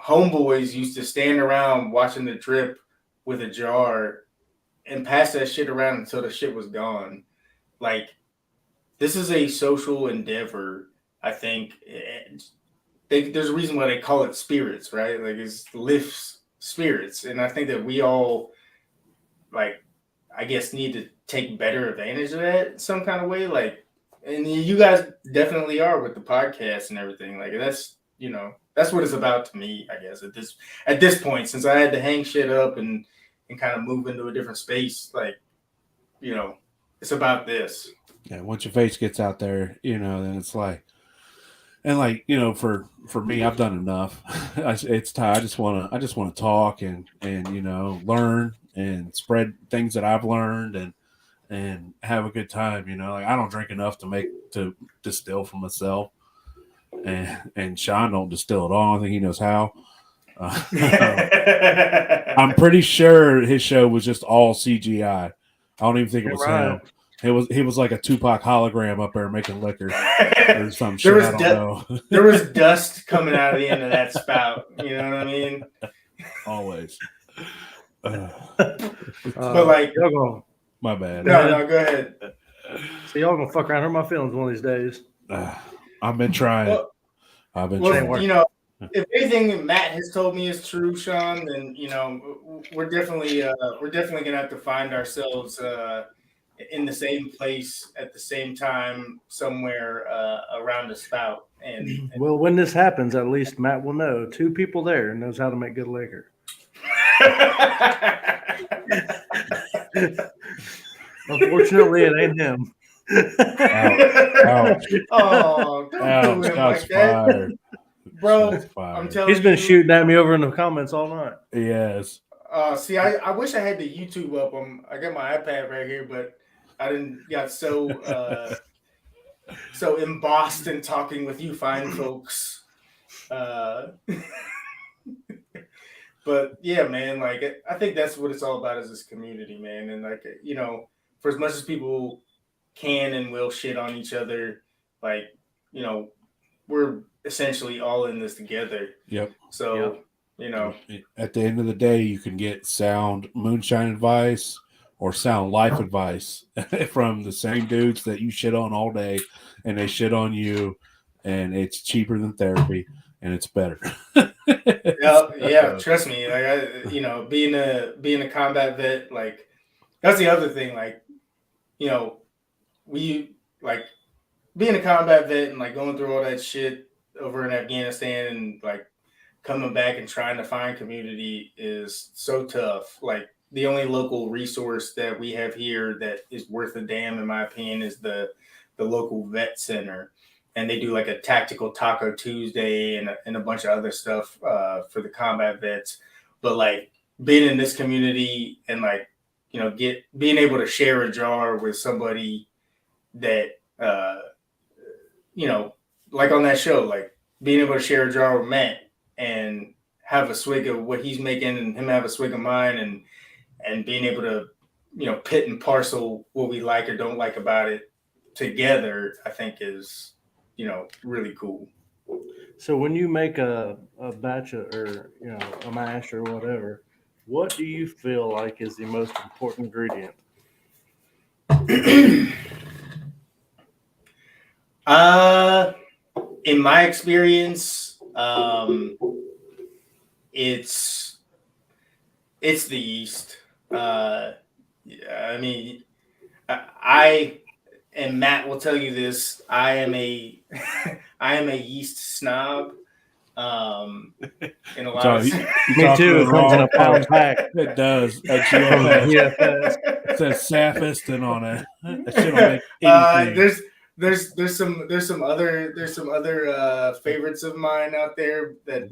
homeboys used to stand around watching the drip with a jar and pass that shit around until the shit was gone. Like, this is a social endeavor, I think. There's a reason why they call it spirits, right? Like, it lifts spirits. And I think that we all, like, I guess need to take better advantage of that some kind of way. Like, and you guys definitely are with the podcast and everything. Like, that's what it's about to me, I guess, at this point, since I had to hang shit up and kind of move into a different space. Like, it's about this. Yeah, once your face gets out there, then it's like, and like, for me, I've done enough. It's time. I just want to talk and learn and spread things that I've learned and have a good time. Like, I don't drink enough to distill for myself. and Sean don't distill at all. I don't think he knows how. I'm pretty sure his show was just all CGI. I don't even think it was Right. him. He was like a Tupac hologram up there making liquor or some shit. There was I don't know. There was dust coming out of the end of that spout. You know what I mean? Always. But like, y'all gonna, My bad. no, go ahead. so y'all gonna fuck around hurt my feelings one of these days. I've been trying. Well, I've been well, trying. you know, if anything Matt has told me is true, Sean, then you know we're definitely gonna have to find ourselves in the same place at the same time somewhere around the spout. And Well, when this happens, at least Matt will know 2 people there knows how to make good liquor. Unfortunately, it ain't him. Ouch. Oh, don't Ouch. do him Shots like that, fired. bro. Shots fired. I'm telling He's been you, shooting at me over in the comments all night. Yes. See, I wish I had the YouTube up. I got my iPad right here, but I didn't got so embossed in talking with you fine folks. But yeah, man, like I think that's what it's all about is this community, man. And like, you know, for as much as people can and will shit on each other, like, you know, we're essentially all in this together. Yep. So, you know, at the end of the day, you can get sound moonshine advice or sound life advice from the same dudes that you shit on all day, and they shit on you, and it's cheaper than therapy, and it's better. yeah, trust me. Like you know, being a combat vet, like that's the other thing. Like, you know, we like being a combat vet and like going through all that shit over in Afghanistan and like coming back and trying to find community is so tough. Like the only local resource that we have here that is worth a damn, in my opinion, is the local vet center. And they do like a tactical Taco Tuesday and a bunch of other stuff for the combat vets. But like being in this community and like, you know, being able to share a jar with somebody that, you know, like on that show, like being able to share a jar with Matt and have a swig of what he's making and him have a swig of mine and being able to, you know, pit and parcel what we like or don't like about it together, I think is, you know, really cool. So when you make a batch of, or you know, a mash or whatever, what do you feel like is the most important ingredient? In my experience, it's the yeast. I mean, I and Matt will tell you this. I am a yeast snob. In a lot of Me too. It comes in a pound pack. It does. Yeah. It says Safiston on it. That shit will make anything. There's some other favorites of mine out there that,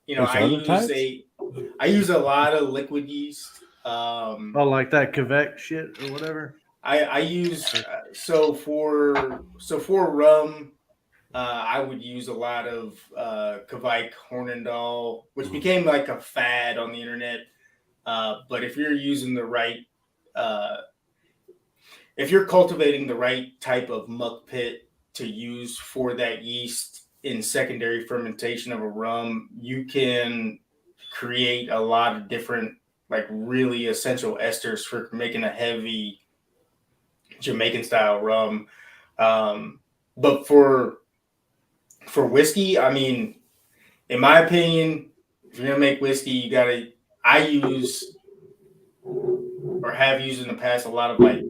you know, I use a lot of liquid yeast. Oh, like that Quebec shit or whatever. I use so for rum, I would use a lot of Kvike Hornindal, which became like a fad on the internet. But if you're using the right, if you're cultivating the right type of muck pit to use for that yeast in secondary fermentation of a rum, you can create a lot of different, like really essential esters for making a heavy Jamaican style rum. But for whiskey, I mean, in my opinion, if you're gonna make whiskey, I use or have used in the past a lot of like,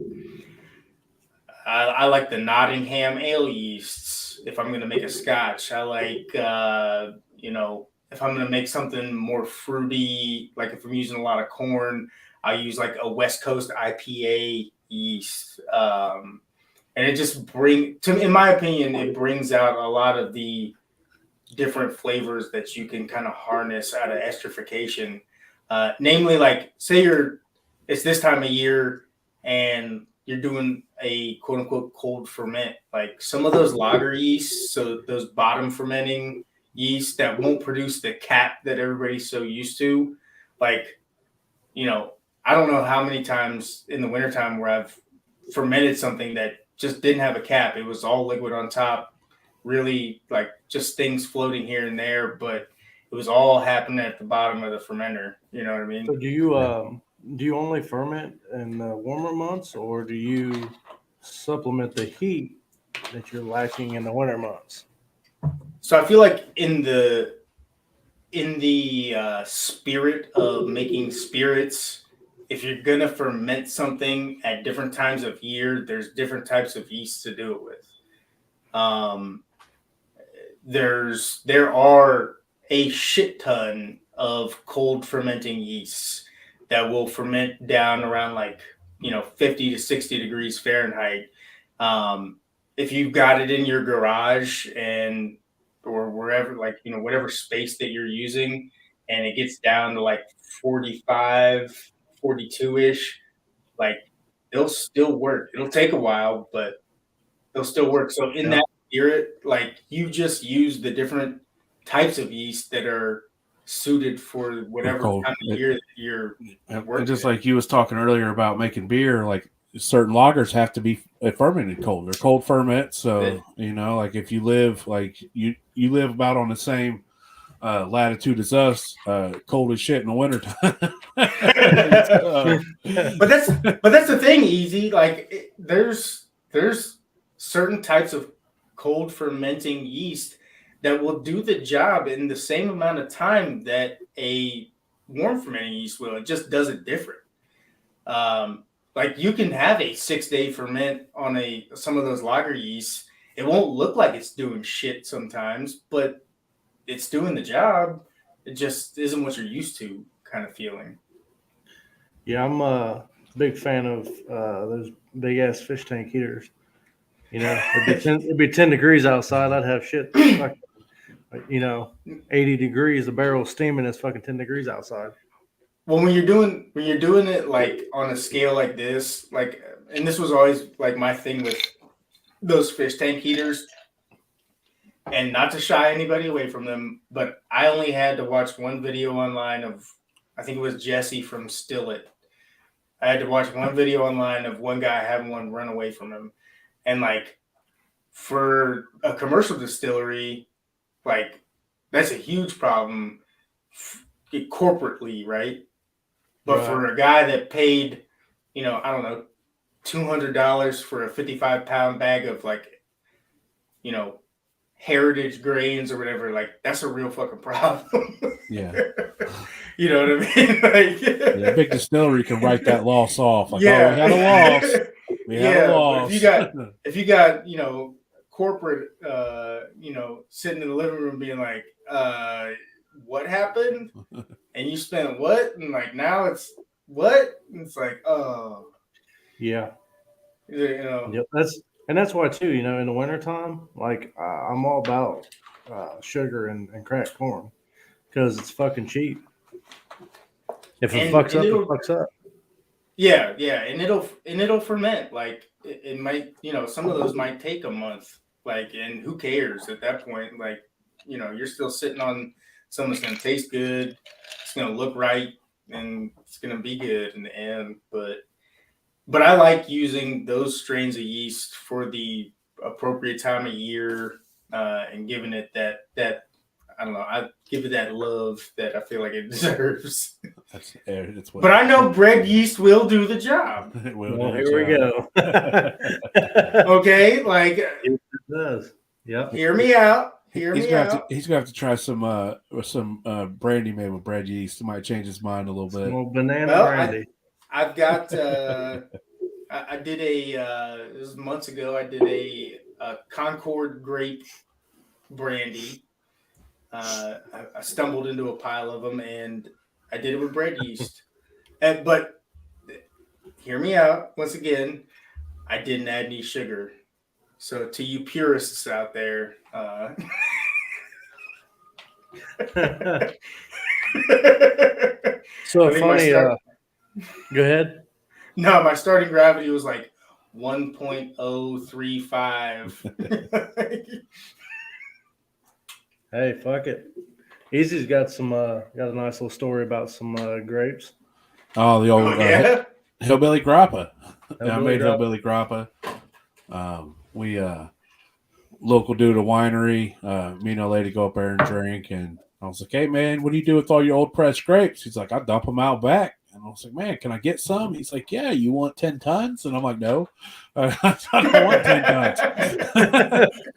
I like the Nottingham ale yeasts. If I'm gonna make a scotch, I like, you know, if I'm gonna make something more fruity, like if I'm using a lot of corn, I use like a West Coast IPA yeast. And it just in my opinion, it brings out a lot of the different flavors that you can kind of harness out of esterification. Namely, like say it's this time of year and you're doing a quote unquote cold ferment. Like some of those lager yeasts, so those bottom fermenting yeast that won't produce the cap that everybody's so used to. Like, I don't know how many times in the wintertime where I've fermented something that just didn't have a cap. It was all liquid on top, really like just things floating here and there, but it was all happening at the bottom of the fermenter. You know what I mean? So do you only ferment in the warmer months, or do you supplement the heat that you're lacking in the winter months? So I feel like in the spirit of making spirits, if you're gonna ferment something at different times of year, there's different types of yeast to do it with. There are a shit ton of cold fermenting yeasts that will ferment down around 50 to 60 degrees Fahrenheit. If you've got it in your garage or wherever, whatever space that you're using, and it gets down to 45, 42-ish, they'll still work. It'll take a while, but they'll still work. So in that spirit, you just use the different types of yeast that are suited for whatever time of year that you're working. Just like you was talking earlier about making beer, like certain lagers have to be fermented cold. They're cold ferment. So, if you live you live about on the same latitude as us, cold as shit in the wintertime. But that's the thing, Easy. There's certain types of cold fermenting yeast that will do the job in the same amount of time that a warm fermenting yeast will. It just does it different. You can have a 6-day ferment on some of those lager yeasts. It won't look like it's doing shit sometimes, but it's doing the job. It just isn't what you're used to kind of feeling. Yeah, I'm a big fan of those big ass fish tank heaters. It'd be 10 degrees outside. I'd have shit, 80 degrees. The barrel's steaming. It's fucking 10 degrees outside. Well, when you're doing it on a scale like this, and this was always my thing with those fish tank heaters, and not to shy anybody away from them, but I only had to watch one video online of, I think it was Jesse from Still It. I had to watch one video online of one guy having one run away from him. And for a commercial distillery, that's a huge problem corporately, right? But for a guy that paid, I don't know, $200 for a 55-pound bag of heritage grains or whatever, that's a real fucking problem. Yeah. You know what I mean? A big distillery can write that loss off. We had a loss. We had a loss. If you got, corporate, sitting in the living room being what happened? And you spent what? And now it's what? And it's oh. Yeah. Yep. That's why too, in the wintertime, I'm all about sugar and cracked corn because it's fucking cheap. If it fucks up, it fucks up. Yeah, and it'll ferment. It might, some of those might take a month. And who cares at that point? You're still sitting on something that's gonna taste good, it's gonna look right, and it's gonna be good in the end. But I like using those strains of yeast for the appropriate time of year, and giving it that I don't know. I give it that love that I feel like it deserves. But I know bread yeast will do the job. Here we go. Okay, it does. Yeah. Hear me out. He's gonna have to try some brandy made with bread yeast. It might change his mind a little bit. Well, banana brandy. I've got. I did this was months ago. I did a Concord grape brandy. I stumbled into a pile of them, and I did it with bread yeast. But hear me out. Once again, I didn't add any sugar. So to you purists out there, so funny. Go ahead. No, my starting gravity was 1.035. Hey, fuck it. Easy's got a nice little story about some grapes. Oh, the old hillbilly grappa. I made hillbilly grappa. We local dude at a winery. Me and a lady go up there and drink, and I was like, "Hey man, what do you do with all your old pressed grapes?" He's like, "I dump them out back." And I was like, "Man, can I get some?" He's like, "Yeah, you want 10 tons?" And I'm like, "No, I don't want 10 tons.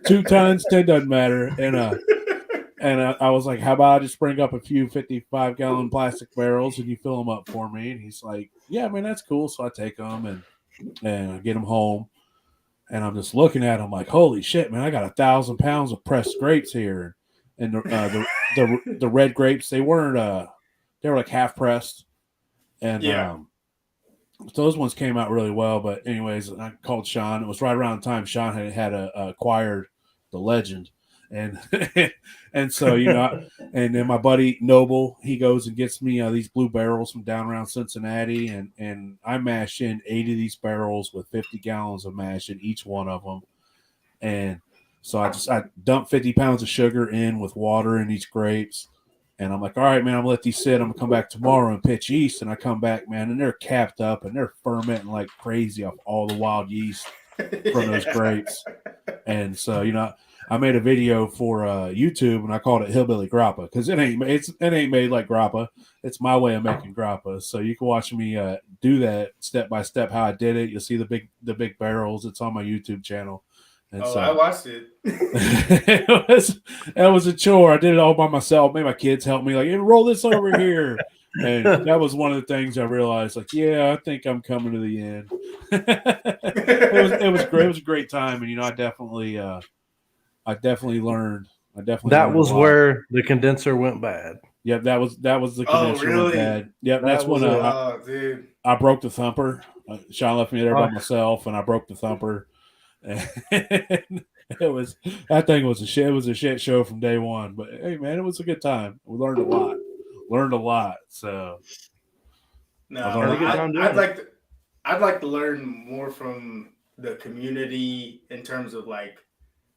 2 tons, 10 doesn't matter." And I was like, "How about I just bring up a few 55-gallon plastic barrels and you fill them up for me?" And he's like, "Yeah, man, that's cool." So I take them and I get them home. And I'm just looking at them like, holy shit, man! I got 1,000 pounds of pressed grapes here, and the red grapes, they weren't they were like half pressed, and those ones came out really well. But anyways, I called Sean. It was right around the time Sean had acquired the Legend, and and so and then my buddy Noble, he goes and gets me these blue barrels from down around Cincinnati, and I mash in 80 of these barrels with 50 gallons of mash in each one of them, and so I dump 50 pounds of sugar in with water in each grapes, and I'm like, all right, man, I'm gonna let these sit. I'm gonna come back tomorrow and pitch yeast, and I come back, man, and they're capped up and they're fermenting like crazy off all the wild yeast from those grapes, and so I made a video for YouTube and I called it Hillbilly Grappa because it ain't made like grappa. It's my way of making grappa. So you can watch me do that step by step how I did it. You'll see the big barrels. It's on my YouTube channel. And so I watched it. It was a chore. I did it all by myself. Made my kids help me, like, hey, roll this over here. And that was one of the things I realized, like, yeah, I think I'm coming to the end. It was great. It was a great time, and I definitely learned. That was where the condenser went bad. Yep, that was the condenser went bad. Yep, that's when dude. I broke the thumper. Sean left me there by myself, and I broke the thumper. And that thing was a shit. It was a shit show from day one. But hey, man, it was a good time. We learned a lot. So no, I'd like to learn more from the community in terms of like,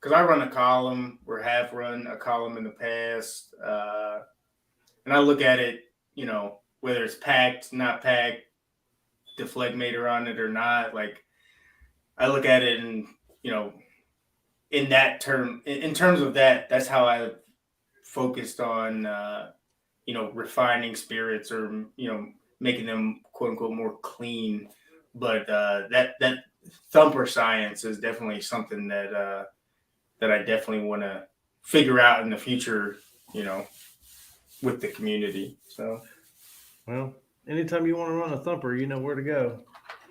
because I run a column or have run a column in the past, and I look at it, whether it's packed, not packed, deflegmator on it or not. Like, I look at it and, in that term, in terms of that, that's how I focused on, refining spirits or, making them quote unquote more clean. But that thumper science is definitely something that I definitely want to figure out in the future, with the community. So, well, anytime you want to run a thumper, you know where to go.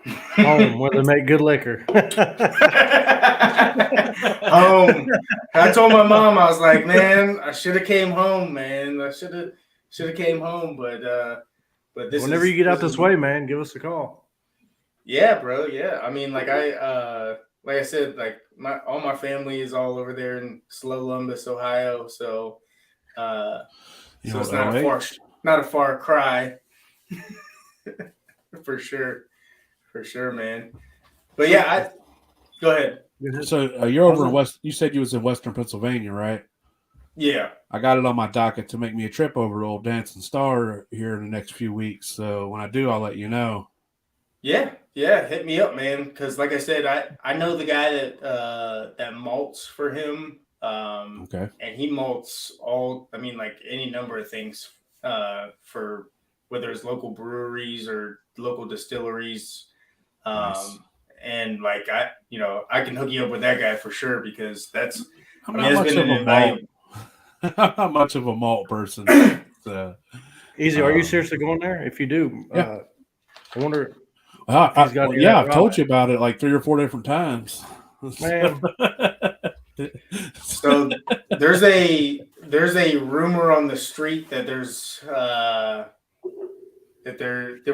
Home, where they make good liquor. Home. I told my mom, I was like, man, I should have came home, man. I should have came home, but this. Whenever you get out this way, man, give us a call. Yeah, bro. Yeah, I mean, like I said, like all my family is all over there in Columbus, Ohio. So, so it's not a far cry, for sure, man. But yeah, go ahead. So you're over in West. You said you was in Western Pennsylvania, right? Yeah. I got it on my docket to make me a trip over to Old Dancing Star here in the next few weeks. So when I do, I'll let you know. Yeah, hit me up, man. Because like I said, I know the guy that malts for him. Okay. And he malts like any number of things for whether it's local breweries or local distilleries. Nice. And like I can hook you up with that guy for sure because that's I'm not much of a malt person. So. Easy, are you seriously going there? If you do, yeah. I wonder. I've told you about it like 3 or 4 different times. Man. So there's a rumor on the street that there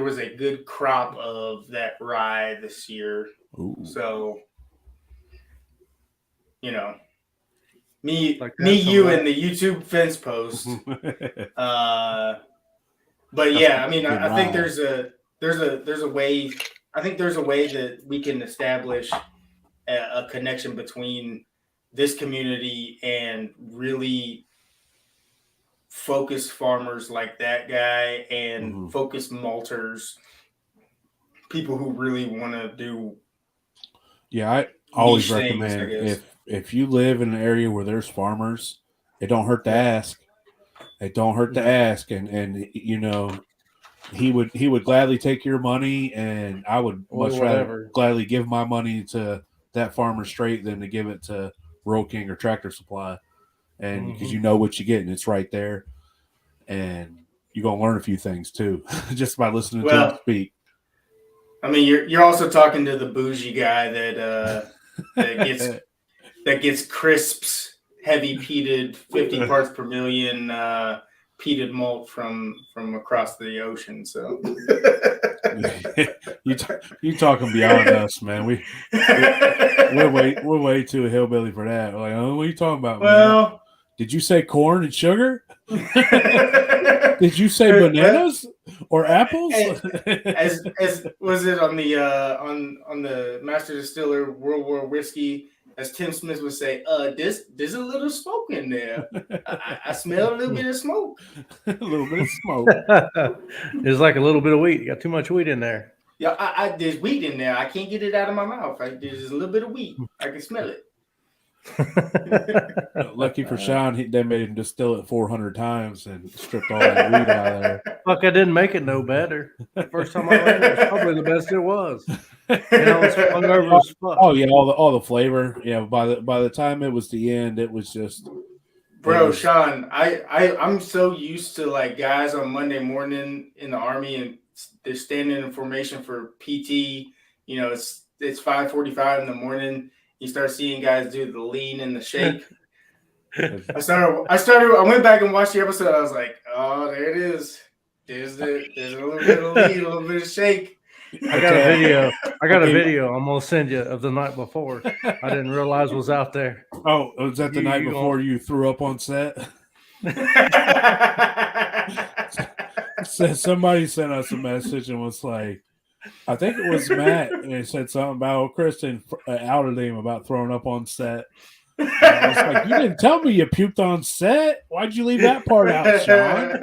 was a good crop of that rye this year. Ooh. So me, you, and the YouTube fence post. But yeah, I mean, I think there's a way. there's a way that we can establish a connection between this community and really focused farmers like that guy and focused malters, people who really want to do. Yeah, I always recommend if you live in an area where there's farmers, it don't hurt to ask. It don't hurt to ask, and you know, he would gladly take your money, and I would much rather gladly give my money to that farmer straight than to give it to Rural King or Tractor Supply, and because you know what you get, and it's right there, and you're gonna learn a few things too just by listening to him speak. I mean, you're also talking to the bougie guy that gets crisps, heavy peated, 50 parts per million peated malt from across the ocean. So you talking beyond us, man. We're way too hillbilly for that. Like, oh, what are you talking about, man? Did you say corn and sugar? Did you say bananas or apples? As was it on the Master Distiller World War Whiskey? As Tim Smith would say, there's a little smoke in there. I smell a little bit of smoke. A little bit of smoke. There's like a little bit of wheat. You got too much wheat in there. Yeah, there's wheat in there. I can't get it out of my mouth. There's a little bit of wheat. I can smell it. Lucky for Sean, they made him distill it 400 times and stripped all that wheat out of there. Fuck, I didn't make it no better. The first time I ran it was probably the best it was. You know, it's hungover as fuck. Oh yeah, all the flavor. Yeah, by the time it was the end, it was just. Bro, Sean, I'm so used to like guys on Monday morning in the Army and they're standing in formation for PT. You know, it's 5:45 in the morning. You start seeing guys do the lean and the shake. I went back and watched the episode. I was like, oh, there it is. There's a little bit of lean, a little bit of shake. I got a video. I'm gonna send you of the night before. I didn't realize was out there. Oh, was that the night before you threw up on set? Somebody sent us a message and was like, I think it was Matt, and he said something about Kristen outed him about throwing up on set. And I was like, you didn't tell me you puked on set. Why'd you leave that part out, Sean?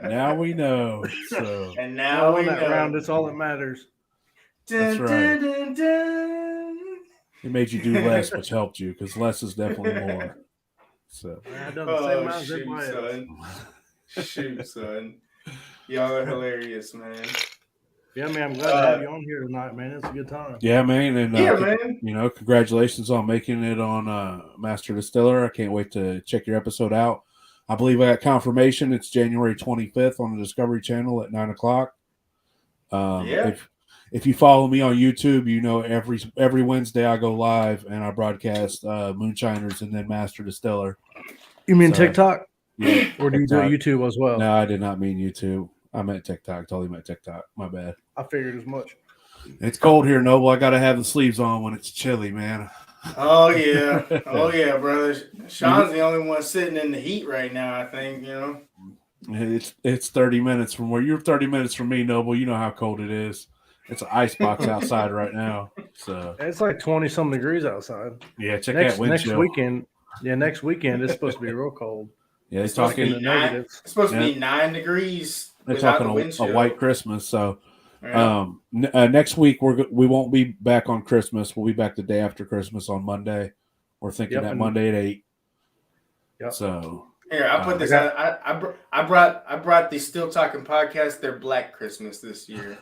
Now we know. So. And now we know. Round, it's all that matters. That's right. It made you do less, which helped you because less is definitely more. So. I done the same amount as everybody else. Shoot, son. Y'all are hilarious, man. Yeah, man, I'm glad to have you on here tonight, man. It's a good time. Yeah, man. And, man. You know, congratulations on making it on Master Distiller. I can't wait to check your episode out. I believe I got confirmation. It's January 25th on the Discovery Channel at 9 o'clock. If you follow me on YouTube, you know every Wednesday I go live and I broadcast Moonshiners and then Master Distiller. You mean TikTok? Yeah. Or do you do YouTube as well? No, I did not mean YouTube. I meant TikTok. Totally meant TikTok. My bad. I figured as much. It's cold here, Noble. I got to have the sleeves on when it's chilly, man. Oh, yeah. Oh, yeah, brother. Sean's the only one sitting in the heat right now, I think, you know. It's 30 minutes from where you're 30 minutes from me, Noble. You know how cold it is. It's an ice box outside right now. So it's like 20-some degrees outside. Yeah, check that wind chill. Next weekend it's supposed to be real cold. Yeah, it's talking the negatives. It's supposed to be 9 degrees. They're talking a white Christmas. So next week we won't be back on Christmas. We'll be back the day after Christmas on Monday. We're thinking that Monday at 8. Yep. So here, I'll put this out. I brought the Still Talking podcast their Black Christmas this year.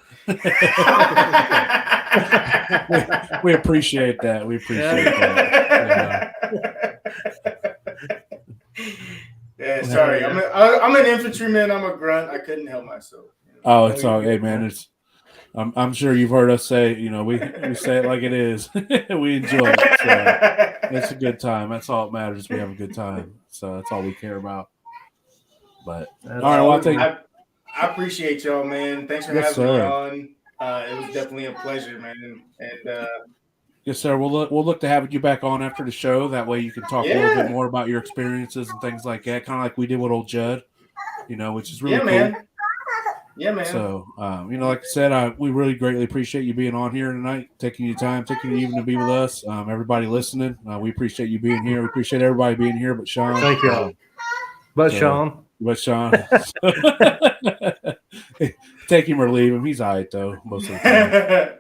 we appreciate that. We appreciate that. Yeah, sorry. I'm an infantryman. I'm a grunt. I couldn't help myself. You know? Oh, it's all hey, man. It's I'm sure you've heard us say, you know, we say it like it is. We enjoy it. So it's a good time. That's all that matters. We have a good time. So that's all we care about. But all right, well, I appreciate y'all, man. Thanks for having me on. It was definitely a pleasure, man. And yes, sir. We'll look to having you back on after the show. That way you can talk a little bit more about your experiences and things like that, kind of like we did with old Judd, you know, which is really cool. Man. Yeah, man. So, like I said, we really greatly appreciate you being on here tonight, taking your time, taking you even to be with us. Everybody listening, we appreciate you being here. We appreciate everybody being here, but Sean. Thank you. But Sean. Take him or leave him. He's all right, though, most of the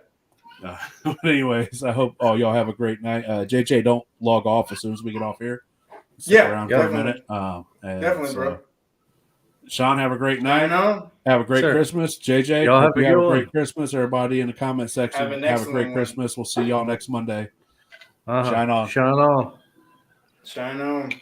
time. But anyways, I hope all y'all have a great night. JJ, don't log off as soon as we get off here. Stick around for a minute. Definitely, bro. Sean, have a great night. know. Have a great Christmas. JJ, y'all hope you have a great Christmas. Everybody in the comment section, have a great Christmas. We'll see y'all next Monday. Shine on. Shine on. Shine on.